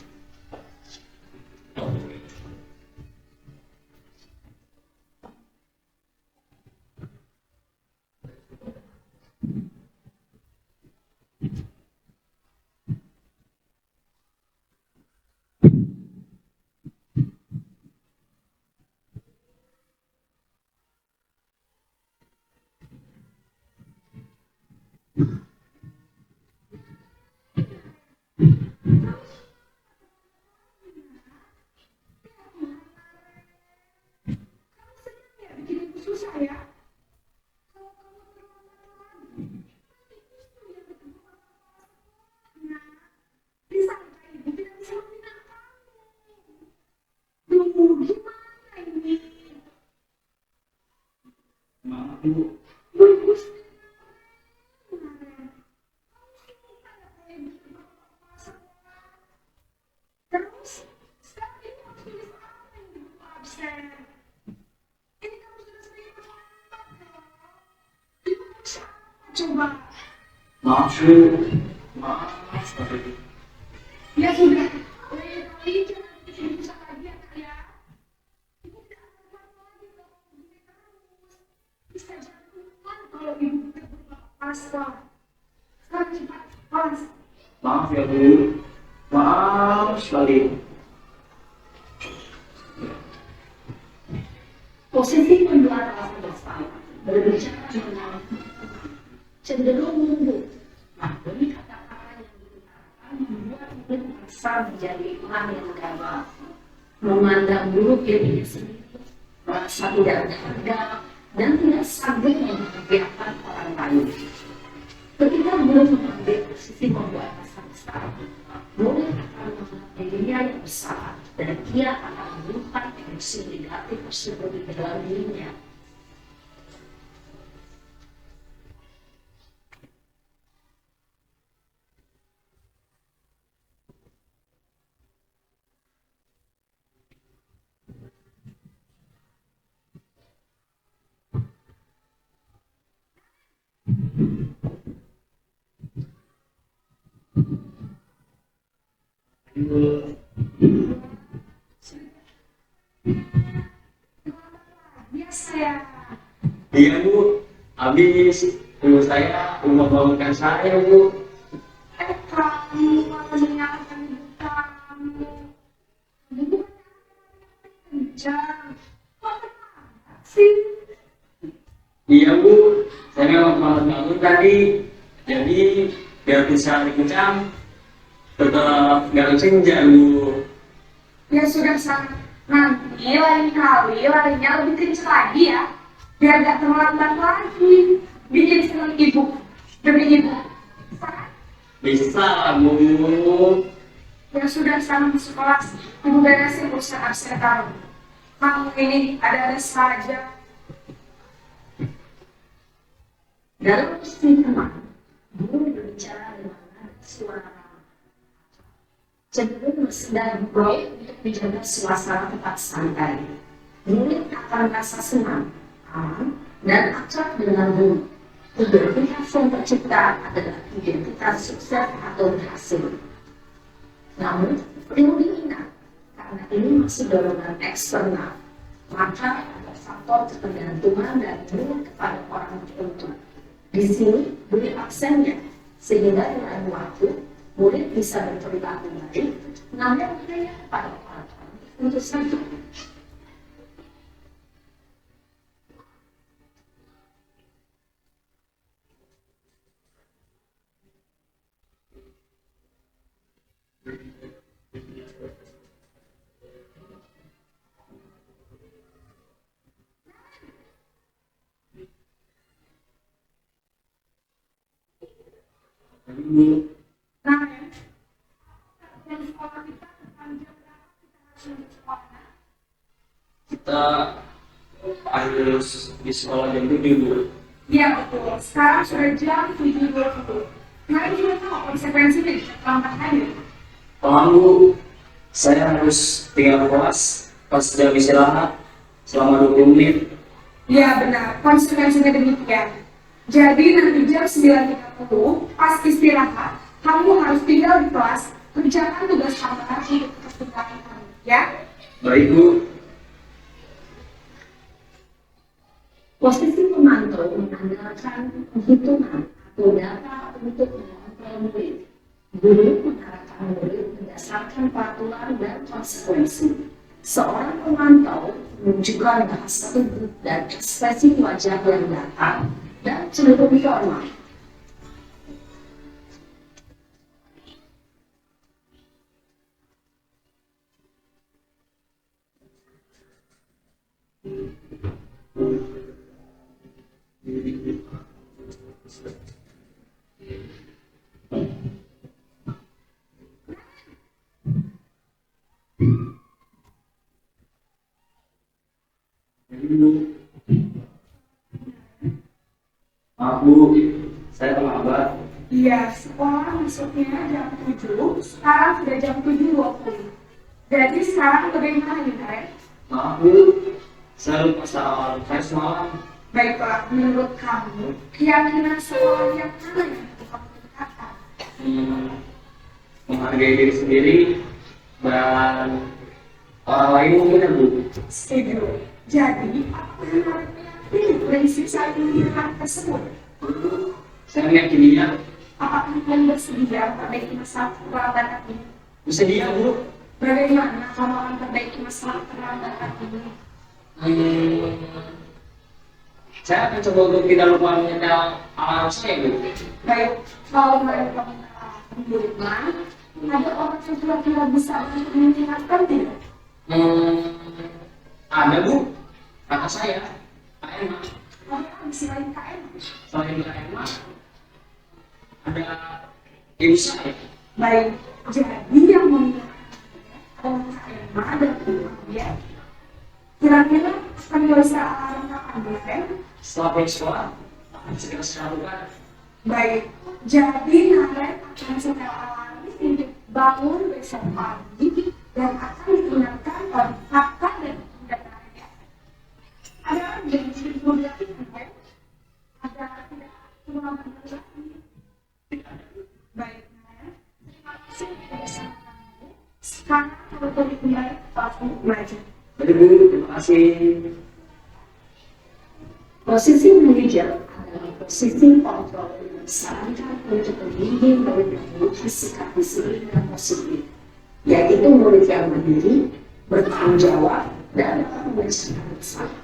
Coba, Maaf Bu, maaf sekali. ya sudah, lain kali jangan bikin rusak lagi anak ya. Ibu tidak akan mau lagi kalau begini terus. Bisa jatuhan kalau ibu tidak berpaksa. Sekarang cepat, awas. Maaf ya Bu, maaf sekali. Posisi kedua rasa bersalah berbicara dengan cenderung mundur. Namun kata-kata yang digunakan membuat murid merasa menjadi orang yang gagal, memandang buruk dirinya sendiri, merasa tidak berharga, dan tidak sanggup membahagiakan orang lain. Ketika murid mengambil posisi membuat rasa bersalah, murid akan menganggap dirinya yang bersalah, dan dia akan menyimpan emosi negatif tersebut di dalam dirinya. Biasa ya. Iya Bu, habis ibu saya membangunkan saya Bu. Kamu malah menyalahkan ibu kamu. Ibu kan kencang. Kok kenapa sih? Iya Bu, saya memang bangun tadi. Jadi biar bisa kencang, tetap nggak senja Bu. Ya sudah sana. Nanti lain kali larinya lebih kencang lagi ya. Biar gak terlambat lagi. Bikin seneng ibu. Demi ibu. Sana. Bisa Bu. Ya sudah sana masuk kelas. Ibu beresin urusan absen kamu. Kamu ini ada-ada saja. Dalam posisi teman, guru berbicara dengan nada suara cenderung bersedar proyek untuk menjaga suasana tempat santai. Murid akan merasa senang, aman, dan akrab dengan guru. Identitas yang tercipta adalah identitas sukses atau berhasil. Namun, perlu diingat, karena ini masih dorongan eksternal, maka ada faktor ketergantungan dari murid kepada orang tertentu. Di sini beri aksennya, sehingga dengan waktu murid bisa berperilaku baik, namun hanya pada orang-orang tertentu saja. Jadi Bu, Nah, yang sekolah kita tentang jam berapa kita harus masuk sekolah. kita harus di sekolah jam 7 Bu. Iya betul, sekarang sudah jam 7.20. Kalian juga tahu konsekuensinya, lambat aja. Paham Bu, saya harus tinggal kelas pas jam istirahat selama 20 menit. Iya benar, konsekuensinya demikian. Jadi nanti jam 9.30 pas istirahat, kamu harus tinggal di kelas, kerjakan tugas tambahan untuk kepentingan kamu, ya? Baik Bu. Posisi pemantau mengandalkan penghitungan atau data untuk mengontrol murid. Guru mengarahkan murid berdasarkan peraturan dan konsekuensi. Seorang pemantau menunjukkan bahasa tubuh dan ekspresi wajah yang datar dan cenderung formal. Jadi Bu, maaf Bu, saya terlambat. Iya, sekolah masuknya jam 7, sekarang sudah jam 7.20. Jadi sekarang bagaimana nih, Karen? Maaf Bu, saya lupa soal saya semalam. Baiklah, menurut kamu, keyakinan sekolah yang mana yang kamu tingkatkan? Menghargai diri sendiri dan orang lain mungkin ya Bu. Setuju. Jadi, apakah kalian meyakini prinsip saling menghormati tersebut? Bu, saya meyakininya. Apakah kalian bersedia memperbaiki masalah keterlambatan ini? Bersedia Bu. Bagaimana kamu akan memperbaiki masalah keterlambatan ini? Saya akan coba untuk tidak lupa menyetel alarm saya Bu. Baik, kalau mereka menerapkan di rumah, ada orang yang kira-kira bisa untuk mengingatkan tidak? Ada Bu, kakak saya, Kak Emma. Orang selain KM. Selain Kak Emma, ada ibu saya. Baik, jadi yang mengingatkan adalah KM dan dia. Kira-kira akan bisa alarm kapan, bukan? Setelah pulang sekolah, akan segera saya lakukan. Baik, jadi kalian akan setel alarm untuk bangun besok pagi dan akan diingatkan oleh kakak dan bunda kalian. Ada janji bunda kalian? Ada tidak pengalaman lagi? Baik, kalian. Terima kasih bersama kamu. Sekarang kamu boleh kembali ke kelas untuk belajar. Jadi Bu, terima kasih. Posisi manajer adalah posisi kontrol yang disarankan untuk membimbing murid yang memiliki sikap disiplin dan positif, yaitu murid yang mandiri, bertanggung jawab, dan dapat mengerjakan bersama.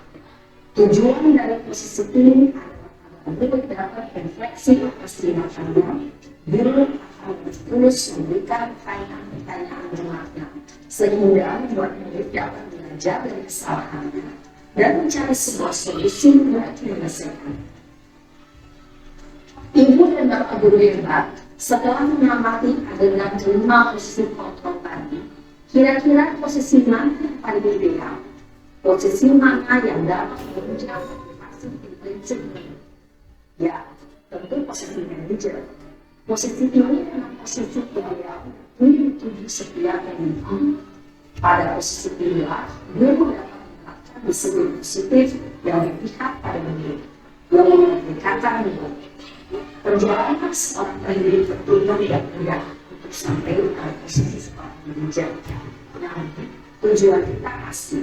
Tujuan dari posisi ini adalah agar murid dapat refleksi atas tindakannya, guru akan terus memberikan pertanyaan bermakna, sehingga membuat murid dapat belajar dari kesalahannya dan mencari sebuah solusi untuk menyelesaikan. Ibu dan bapak guru hebat, setelah mengamati adegan 5 posisi kontrol tadi, kira-kira posisi mana yang paling ideal? Posisi mana yang dapat menunjang motivasi prinsip ini? Ya, tentu posisi manajer. Posisi ini memang posisi ideal untuk dituju setiap pemimpin. Pada posisi inilah, guru dapat disiplin positif yang berpihak pada murid, yang memerdekakan murid. Perjalanan seorang pendidik tentunya tidak mudah untuk sampai pada posisi seorang manajer. Namun, tujuan kita pasti,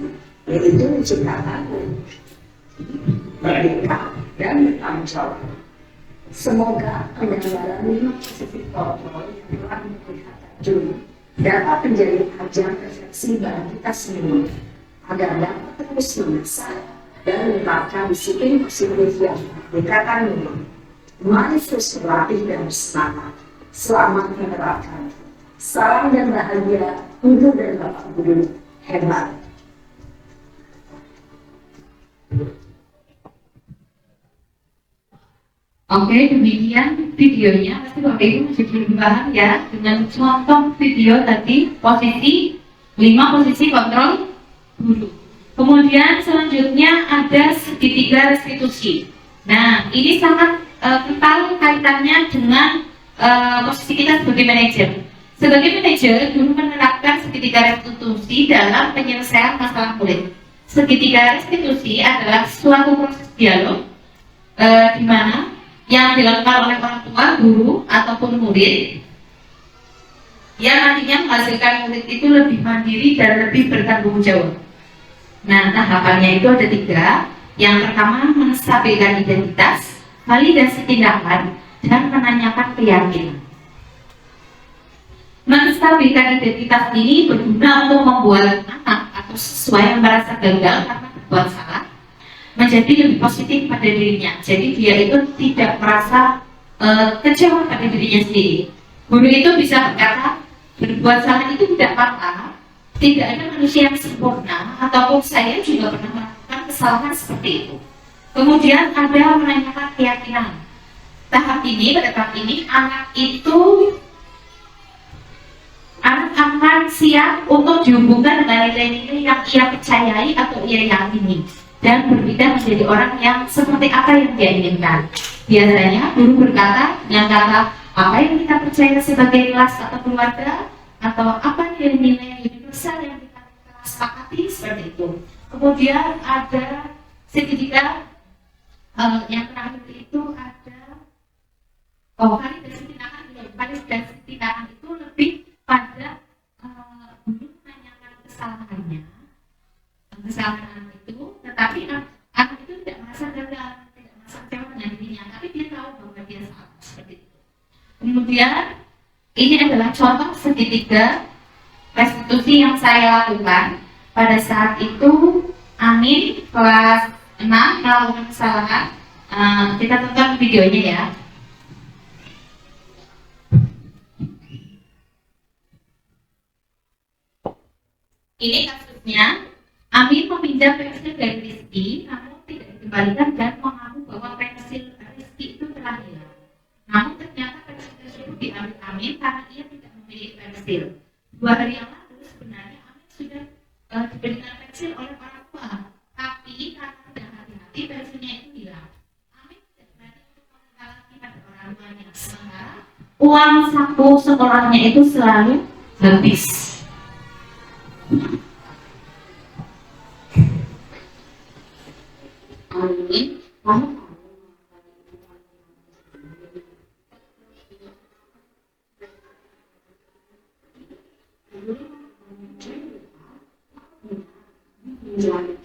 yaitu menciptakan murid merdeka dan bertanggung jawab. Semoga penyelenggara 5 posisi kontrol yang telah diperlihatkan dulu dapat menjadi ajang refleksi bagi kita semua, agar dapat terus mengasah dan menerapkan disiplin positif yang merdekakan murid. Mari terus berlatih dan bersemangat. Selamat menerapkan. Salam dan bahagia untuk dan bapak guru hebat. Oke, demikian videonya. Pasti Bapak Ibu masih belum paham ya dengan contoh video tadi posisi kontrol guru. Kemudian selanjutnya ada segitiga restitusi. Nah, ini sangat kental kaitannya dengan posisi kita sebagai manajer. Sebagai manajer, guru menerapkan segitiga restitusi dalam penyelesaian masalah murid. Segitiga restitusi adalah suatu proses dialog di mana yang dilakukan oleh orang tua, guru, ataupun murid yang nantinya menghasilkan murid itu lebih mandiri dan lebih bertanggung jawab. Nah, tahapannya itu ada 3. Yang pertama, menstabilkan identitas, validasi tindakan, dan menanyakan keyakinan. Menstabilkan identitas ini berguna untuk membuat anak atau siswa yang merasa gagal karena berbuat salah menjadi lebih positif pada dirinya. Jadi dia itu tidak merasa kecewa pada dirinya sendiri. Guru itu bisa berkata, berbuat salah itu tidak apa-apa, tidak ada manusia yang sempurna, ataupun saya juga pernah melakukan kesalahan seperti itu. Kemudian ada menanyakan keyakinan. Pada tahap ini anak akan siap untuk dihubungkan dengan nilai-nilai yang ia percayai atau ia yakini dan berbeda menjadi orang yang seperti apa yang dia inginkan. Biasanya guru berkata dengan kata apa yang kita percaya sebagai kelas atau keluarga, atau apa nilai-nilai universal yang kita sepakati, seperti itu. Kemudian ada segitiga yang terakhir itu ada validasi tindakan. Validasi tindakan itu lebih pada guru menanyakan kesalahan itu, tetapi anak itu tidak merasa gagal, tidak merasa kecewa dengan dirinya, tapi dia tahu bahwa dia salah, seperti itu. Kemudian ini adalah contoh segitiga restitusi yang saya lakukan pada saat itu. Amin kelas 6 melakukan kesalahan. Kita tonton videonya ya. Ini kasusnya. Amin meminjam pensil dari Rizky, namun tidak dikembalikan dan mengaku bahwa pensil Rizky itu telah hilang. Namun ternyata pensil tersebut diambil Amin karena ia tidak memiliki pensil. 2 hari yang lalu sebenarnya Amin sudah diberikan pensil oleh orang tua, tapi karena tidak hati-hati pensilnya itu hilang. Amin tidak berani untuk meminta lagi pada orang tuanya. Sementara uang saku sekolahnya itu selalu habis. Amin, kamu bilang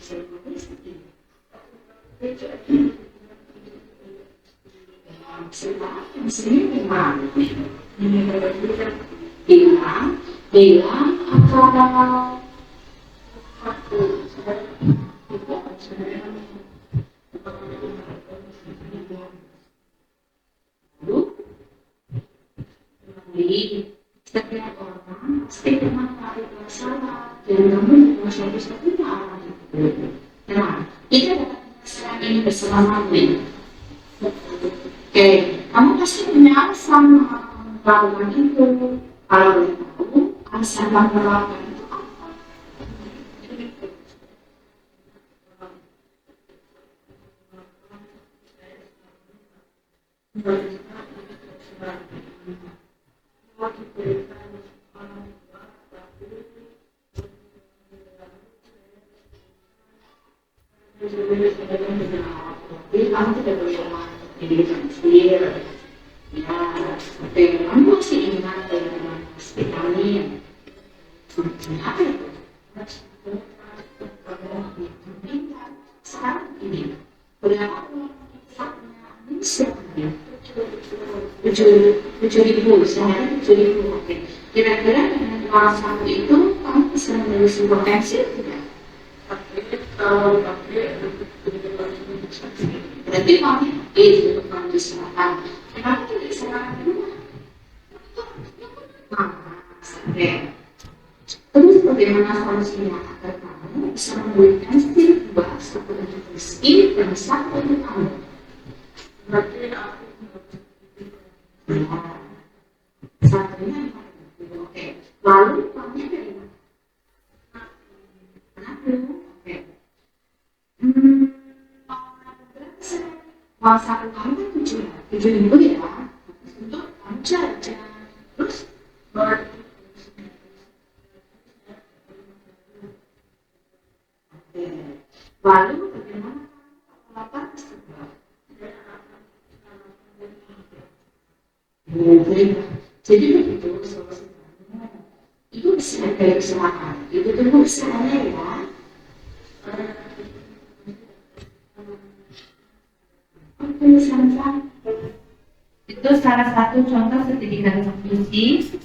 atau setiap orang pasti pernah melalui masalah dan namun satu-satunya orang itu. Nah, kita dapat masalah ini bersama Amin. Oke, kamu pasti punya alasan melakukan itu. Kalau boleh tahu, alasan melakukan itu apa? Jadi kamu tidak boleh diri sendiri. Ya, tapi kamu masih ingat dengan Amin. Apa itu? Sekarang ini berapa Amin siapnya? 7.000 sehari 7.000. Oke. Kira-kira dengan uang saku itu kamu bisa membeli sebuah pensil tidak? Berarti kamu itu bukan diserahkan. Kenapa tidak diserahkan dulu? Terus bagaimana solusinya agar kamu bisa membeli pensil buah satu untuk Rizky dan satu untuk kamu? Berarti aku Satunya oke. Lalu uangnya dari mana? Oke. Uang saku kamu kan 7.000 ya. Untuk kamu jajan. Terus buat lalu bagaimana apa jadi begitu solusinya itu bisa dari kesalahan itu tunggu kesalahannya ya Itu salah satu contoh sertifikat inklusi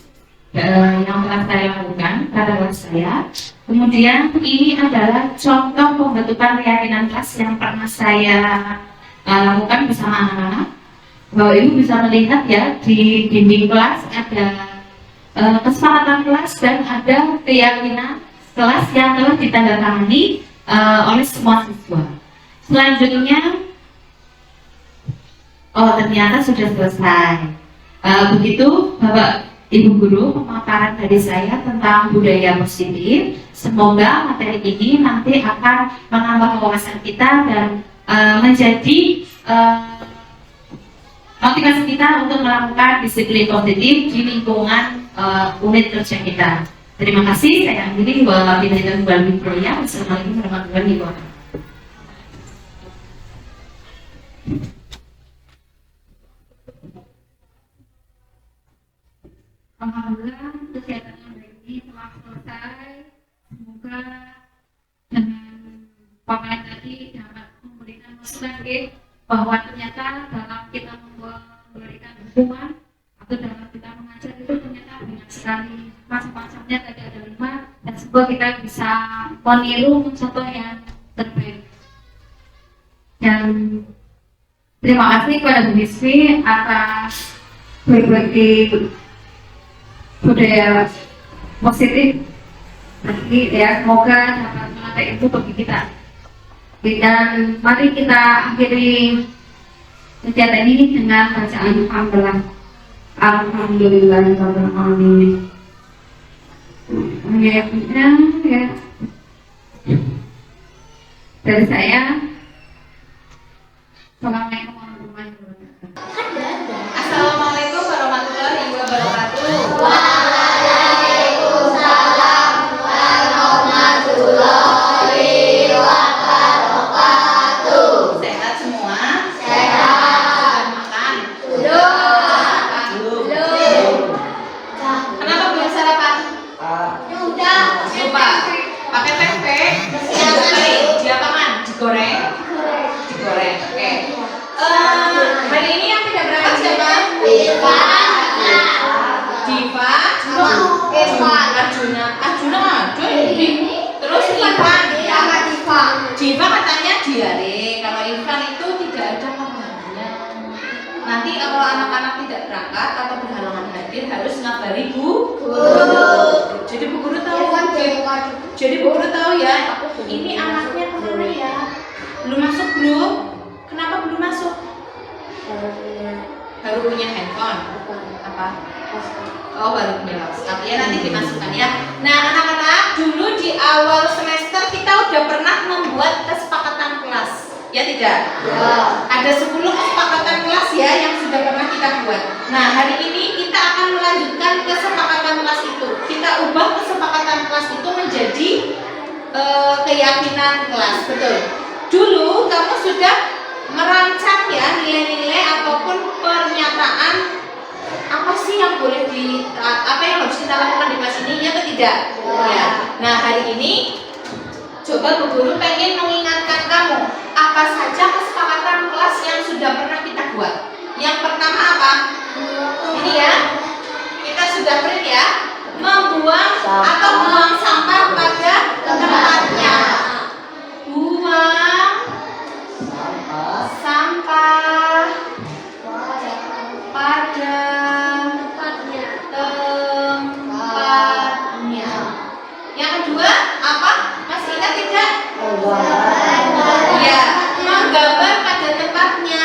yang telah saya lakukan pada kelas saya. Kemudian ini adalah contoh pembentukan keyakinan kelas yang pernah saya lakukan bersama anak-anak. Bahwa Ibu bisa melihat ya di dinding kelas ada kesepakatan kelas dan ada keyakinan kelas yang telah ditandatangani oleh semua siswa. Selanjutnya, oh ternyata sudah selesai. Begitu Bapak Ibu Guru pemaparan dari saya tentang budaya positif. Semoga materi ini nanti akan menambah wawasan kita dan menjadi motivasi kita untuk melakukan disiplin positif di lingkungan unit kerja kita. Terima kasih. Saya akhiri wabillahi taufiq wal hidayah. Wassalamualaikum warahmatullahi wabarakatuh. Alhamdulillah kegiatan yang baik ini telah selesai. Semoga dengan paparan tadi dapat memberikan masukan bahwa ternyata dalam kita memberikan dukungan atau dalam kita mengajar itu ternyata banyak sekali macam-macamnya, tadi ada 5 dan semoga kita bisa meniru contoh yang terbaik. Dan terima kasih kepada Bu Nisfi atas berbagi budaya positif. Jadi ya semoga dapat melatih itu bagi kita. Dan mari kita akhiri kegiatan ini dengan bacaan alhamdulillah. Alhamdulillahirobbilalamin. Ya, dari saya. Assalamualaikum warahmatullahi wabarakatuh. Assalamualaikum warahmatullahi wabarakatuh. Sehat semua? Sehat. Makan? Belum. Kenapa belum sarapan? Lupa. Pakai tempe? Diapakan? Digoreng? Digoreng. Oke. Hari ini yang tidak berangkat siapa? Diva. Arjuna ada ini. Terus Ivan. Diva katanya diare. Kalau Ivan itu tidak ada kabarnya. Nanti kalau anak-anak tidak berangkat atau berhalangan hadir harus ngabari Bu Guru. Jadi Bu Guru tahu. Jadi Bu Guru tahu ya. Ini anaknya kemana ya? Belum masuk grup. Kenapa belum masuk? Baru punya handphone. Apa? Oh, baru punya WhatsApp ya, nanti dimasukkan ya. Nah, anak-anak, dulu di awal semester kita udah pernah membuat kesepakatan kelas. Ya tidak? Ya. Ada 10 kesepakatan kelas ya yang sudah pernah kita buat. Nah, hari ini kita akan melanjutkan kesepakatan kelas itu. Kita ubah kesepakatan kelas itu menjadi keyakinan kelas. Betul. Dulu kamu sudah merancang ya nilai-nilai ataupun pernyataan apa sih yang boleh apa yang harus kita lakukan di kelas ini, ya atau tidak? Ya. Nah, hari ini coba Bu Guru pengen mengingatkan kamu apa saja kesepakatan kelas yang sudah pernah kita buat. Yang pertama apa? Ini ya, kita sudah print ya, membuang atau buang sampah pada tempatnya. Buang sampah pada tempatnya. Yang kedua apa? Masih ingat tidak? Ya, menggambar pada tempatnya,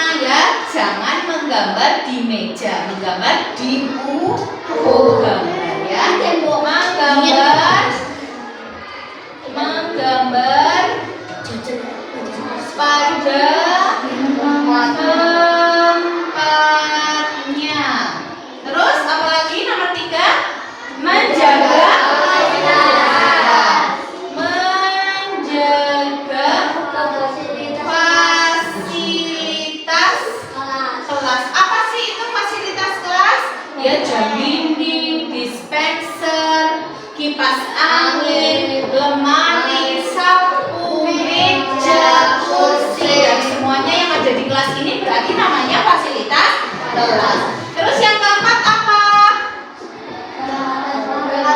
kelas. Apa sih itu fasilitas kelas? Ya, jam dinding, dispenser, kipas angin, lemari, sapu, meja, kursi, dan semuanya yang ada di kelas ini berarti namanya fasilitas kelas. Terus yang keempat apa?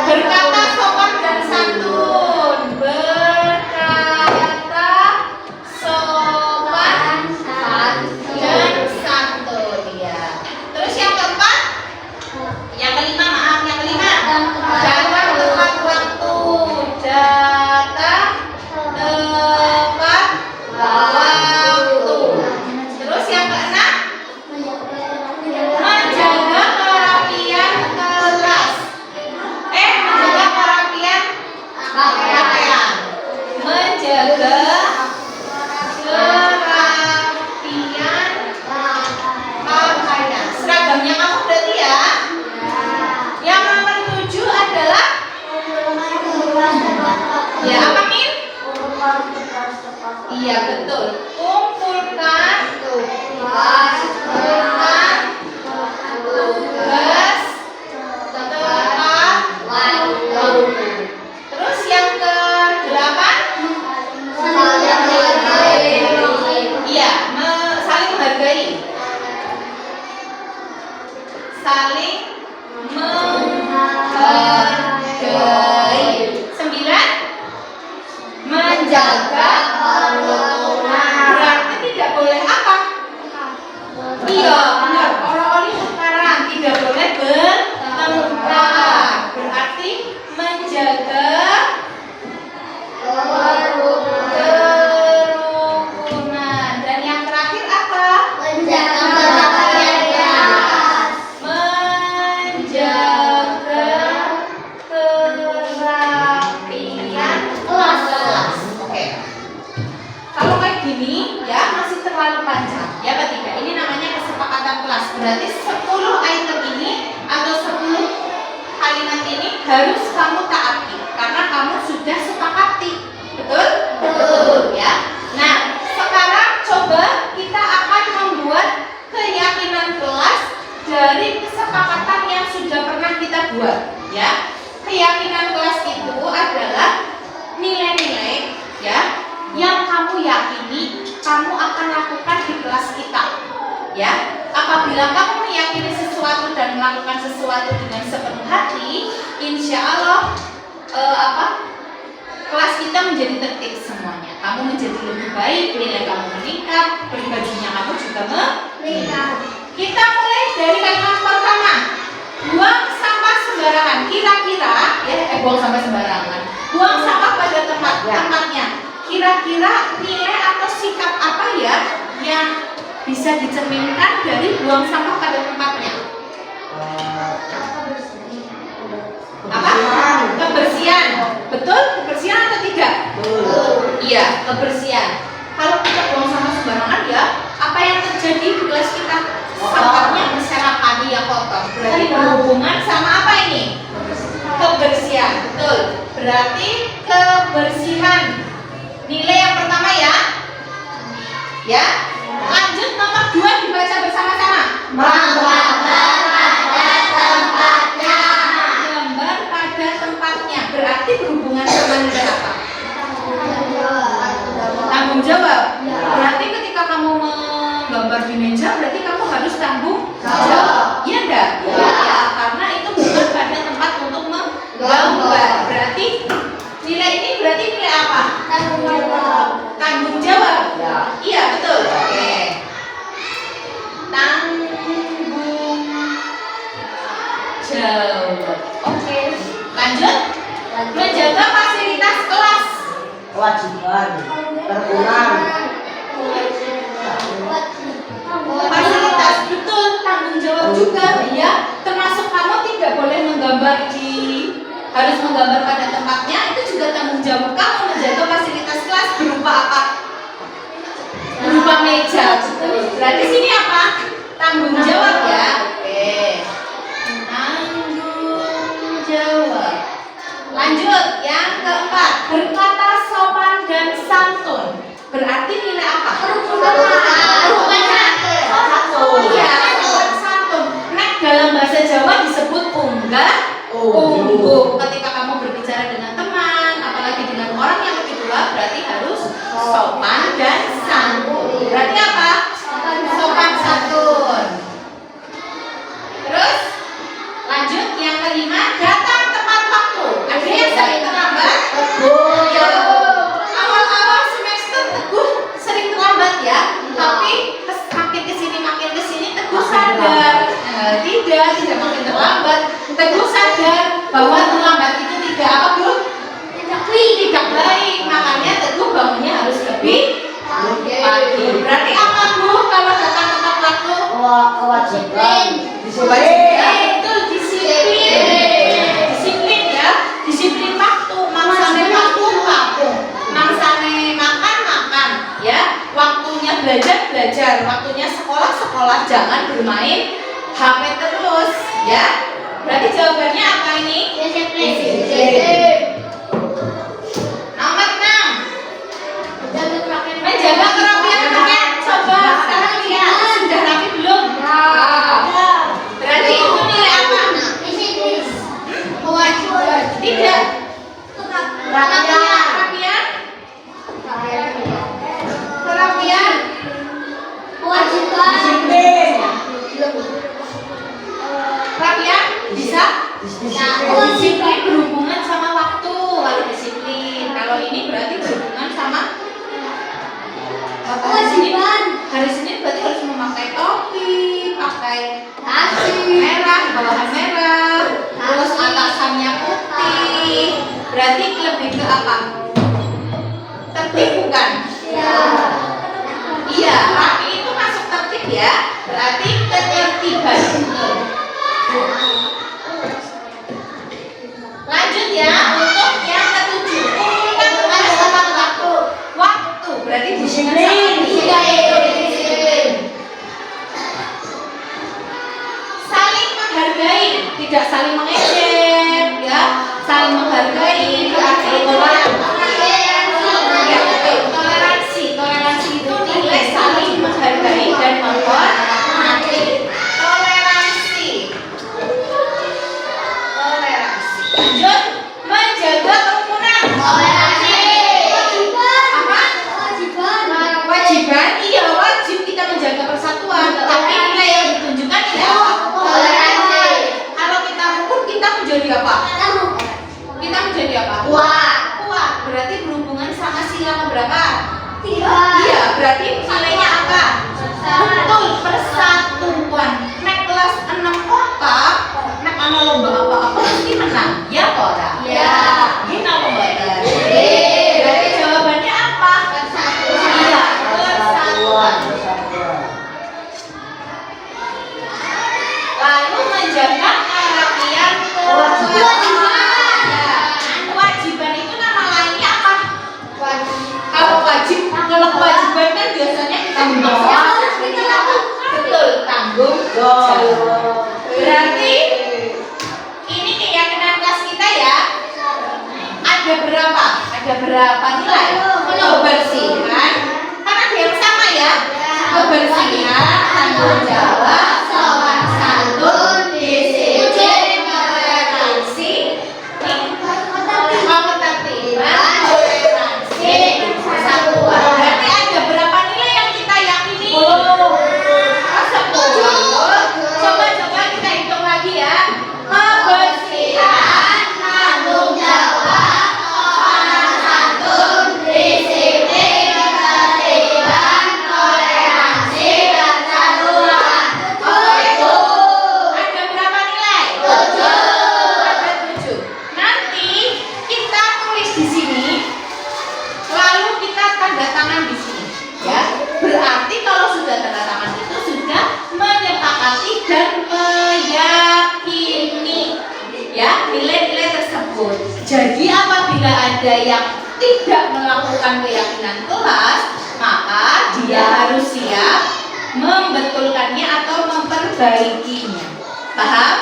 Berkata sopan dan santun. Berkata sopan dan santun, ya. Terus yang keempat? Yang kelima, maaf, yang kelima. Datang tepat waktu. Datang tepat waktu. Terus yang keenam? Menjaga kerapian kelas. Menjaga kerapian pakaian. Menjaga kerapian pakaian. Seragamnya kamu berarti ya? Yang nomor 7 adalah ya apa Min? Iya betul. Kumpulkan tugas tepat waktu. Terus yang ke-8? Iya, saling menghargai. Saling menghargai. 9? Menjaga kerukunan. Berarti tidak boleh apa? Iya, benar. Orang-orang sekarang tidak boleh bertengkar. Berarti menjaga kerukunan. Dan yang terakhir apa? Menjaga kerapian kelas. Oke. Kalau kayak gini ya masih terlalu panjang. Ya ketiga, ini namanya kesepakatan kelas. Berarti 10 item ini atau 10 kalimat ini harus kamu taati karena kamu sudah sepakati. Betul? Betul ya. Nah, sekarang coba kita akan membuat keyakinan kelas dari kesepakatan yang sudah pernah kita buat, ya. Keyakinan kelas itu adalah nilai-nilai ya yang kamu yakini kamu akan lakukan di kelas kita, ya. Apabila kamu meyakini sesuatu dan melakukan sesuatu dengan sepenuh hati, insya Allah kelas kita menjadi tertib semuanya. Kamu menjadi lebih baik, nilai kamu meningkat, pribadinya kamu juga meningkat. Kita mulai dari kalimat pertama. Buang sampah sembarangan. Kira-kira buang sampah sembarangan. Buang sampah pada tempatnya. Kira-kira nilai atau sikap apa ya yang bisa dicerminkan dari buang sampah pada tempatnya? Apa? Kebersihan. Betul? Kebersihan atau tidak? Iya, kebersihan. Kalau kita buang sampah sembarangan ya, apa yang terjadi di kelas kita? Sampahnya berserakan, ya kotor. Berarti berhubungan sama apa ini? Kebersihan. Betul. Berarti kebersihan. Nilai yang pertama ya. Ya. Lanjut nomor 2 dibaca bersama-sama. Menggambar pada tempatnya. Gambar pada tempatnya. Berarti berhubungan sama nilai apa? Tanggung jawab. Berarti ketika kamu menggambar di meja, berarti kamu harus tanggung jawab. Iya enggak? Ya, karena itu bukan pada tempat untuk menggambar. Berarti nilai ini berarti nilai apa? Tanggung jawab. Iya, betul. Oke. Tanggung jawab. Oke. Lanjut. Menjaga fasilitas kelas. Kewajiban terpulang. Fasilitas, betul, tanggung jawab juga ya. Termasuk kamu tidak boleh menggambar harus menggambar pada tempatnya. Itu juga tanggung jawab kamu menjaga fasilitas kelas berupa apa? Berupa meja. Berarti sini apa? Tanggung jawab ya. Oke. Tanggung jawab. Lanjut, yang keempat, berkata sopan dan santun. Berarti nilai apa? Kerukunan. Iya, tidak makin terlambat. Teguh sadar bahwa terlambat itu tidak apa Bu? Tidak baik. Makanya Teguh bangunnya harus lebih pagi. Berarti apa Bu kalau datang tepat waktu? Kewajiban. Itu disiplin ya, disiplin waktu, mangsane makan ya, waktunya belajar, waktunya sekolah, jangan bermain HP terus ya. Berarti jawabannya apa ini? Nomor 6, menjaga kerapian pakaian. Coba sekarang lihat sudah rapi belum? Berarti itu nilai apa? Tidak. Kerapian. Kerapian bisa? Disiplin berhubungan sama waktu. Kalau disiplin, kalau ini berarti berhubungan sama hari Senin berarti harus memakai topi, pakai merah, bawahan merah, terus atasannya putih. Berarti lebih ke apa? Tertib bukan? Iya, rapi itu masuk tertib ya. Berarti ketertiban. Lanjut ya, untuk yang ketujuh, kumpulkan tugas tepat waktu. Waktu berarti disiplin. Saling menghargai, tidak saling mengejek ya. Saling menghargai berarti toleransi. Toleransi itu nilai saling menghargai dan menghormati. Toleransi. Lanjut, menjaga kerukunan. Kewajiban, iya wajib kita menjaga persatuan. Tapi nilai yang ditunjukkan nilai apa? Kalau kita rukun, kita menjadi apa? Kita menjadi apa? Kuat. Berarti berhubungan sama sila berapa? 3. Iya, berarti nilainya apa? Betul, persatuan. Nek kelas 6 kota, nek ana lomba apa-apa pasti menang. Ya ora? Ya. Ini lomba. Berarti jawabannya apa? Iya, persatuan. Lalu menjaga kerapian kewajiban. Kewajiban itu nama lainnya apa? Kalau kewajiban kan biasanya kita membawa. Betul, tanggung jawab. Berarti ini keyakinan kelas kita ya. Ada berapa nilai? Kebersihan. Kan ada yang sama ya. Kebersihan, tanggung jawab, sopan santun, disiplin, toleransi, ketertiban, toleransi, persatuan. Berarti ada berapa nilai yang kita yakini? 10. Coba kita hitung lagi ya. Kebersihan, tanggung jawab, sopan santun, disiplin, ketertiban, toleransi, persatuan. Itu ada berapa nilai? 7. Ada 7. Nanti kita tulis di sini, lalu kita tanda tangan di sini, ya. Berarti kalau sudah tanda tangan itu sudah menyepakati dan meyakini, ya, nilai-nilai tersebut. Jadi apabila ada yang tidak melakukan keyakinan kelas, maka dia harus siap membetulkannya atau memperbaikinya. Paham?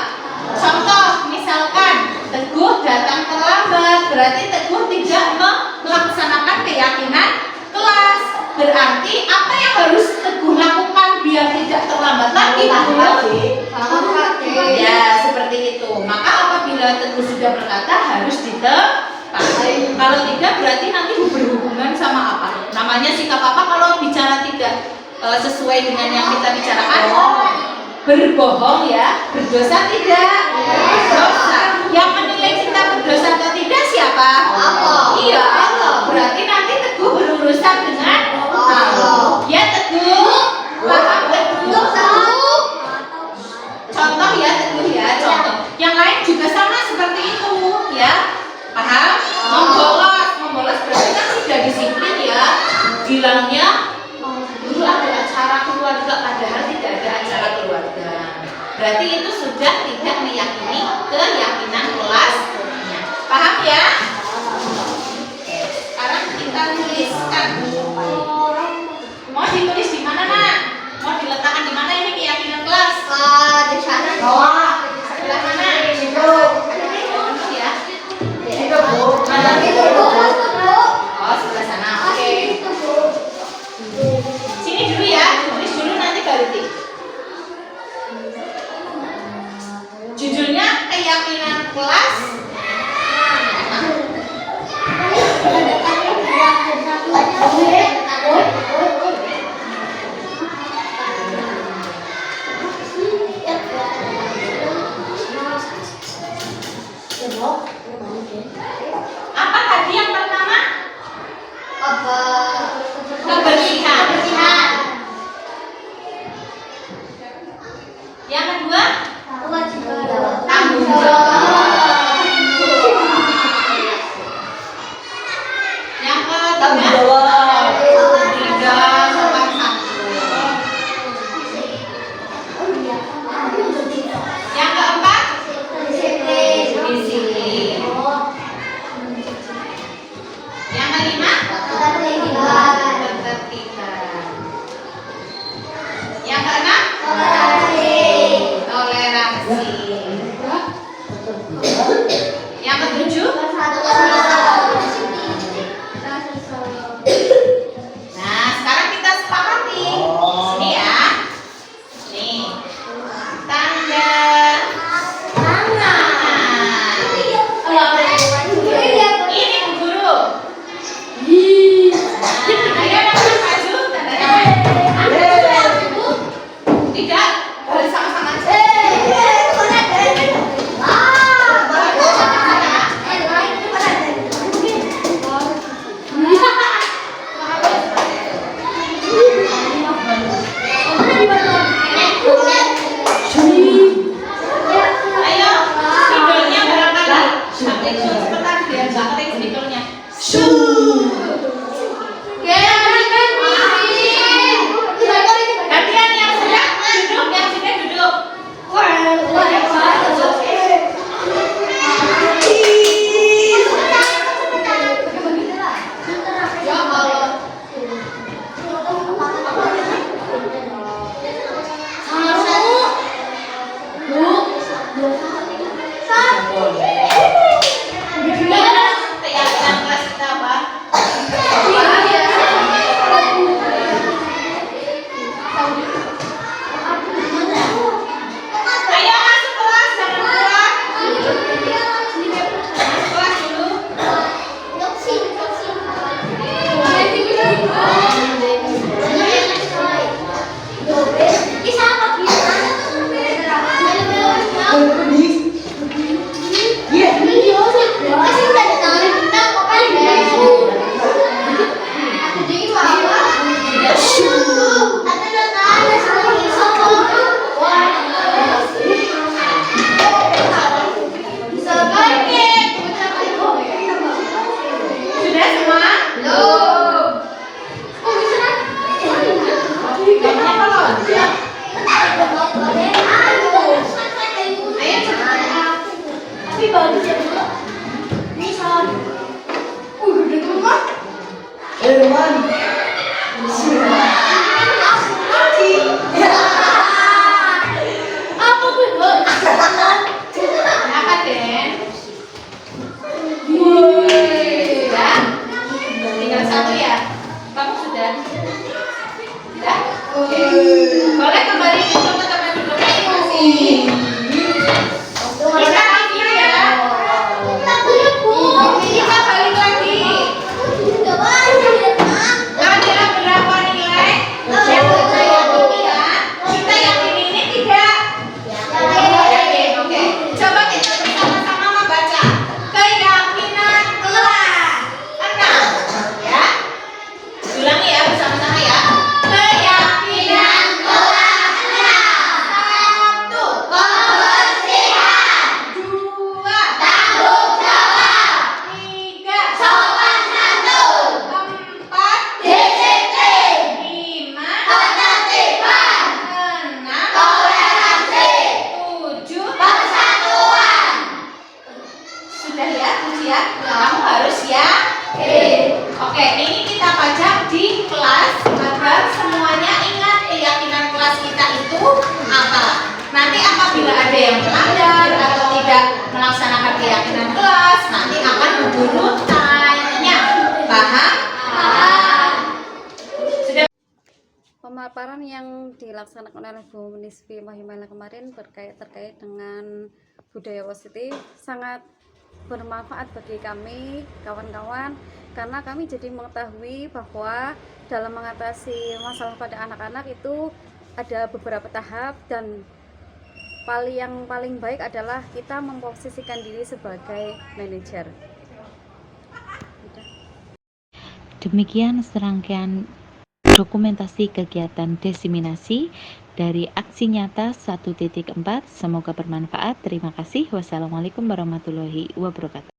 Contoh, misalkan Teguh datang terlambat, berarti Teguh tidak melaksanakan keyakinan kelas. Berarti apa yang harus Teguh lakukan biar tidak terlambat lagi? Ya, seperti itu. Maka apabila Teguh sudah berkata harus ditepati. Kalau tidak berarti nanti berhubungan sama apa? Namanya sikap apa kalau bicara tidak sesuai dengan yang kita bicarakan? Berbohong ya. Berdosa tidak? Berdosa. Yang menilai kita berdosa atau tidak siapa? Iya, Allah. Berarti nanti Teguh berurusan dengan Allah. Ya Teguh. Paham Teguh? Contoh ya Teguh. Yang lain juga sama seperti itu, ya. Paham? Membolos berarti kan sudah disiplin ya. Bilangnya dulu ada acara keluarga, padahal tidak ada acara keluarga. Berarti itu sudah tidak meyakini keyakinan kelasnya. Paham ya? Sekarang kita tuliskan. Mau ditulis di mana, Nak? Mau diletakkan di mana ini keyakinan kelas? Di sana bawah. Sebelah mana? Itu. Ya. Itu Bu. Oh, sebelah sana. Oke. Sini dulu ya. Tulis dulu nanti baru tik. Judulnya keyakinan kelas. Apa tadi yang pertama? Kebersihan. Yang kedua? Tanggung jawab. Yang ketiga? Sopan santun. Yang keempat? Disiplin. Yang kelima? Ketertiban. Yang keenam? Toleransi. nanti akan berburu tanya. Paham? Pemaparan yang dilaksanakan oleh Bu Nisfi Wahyumaila kemarin terkait dengan budaya positif sangat bermanfaat bagi kami kawan-kawan, karena kami jadi mengetahui bahwa dalam mengatasi masalah pada anak-anak itu ada beberapa tahap, dan yang paling baik adalah kita memposisikan diri sebagai manajer. Demikian serangkaian dokumentasi kegiatan diseminasi dari aksi nyata 1.4. Semoga bermanfaat. Terima kasih. Wassalamualaikum warahmatullahi wabarakatuh.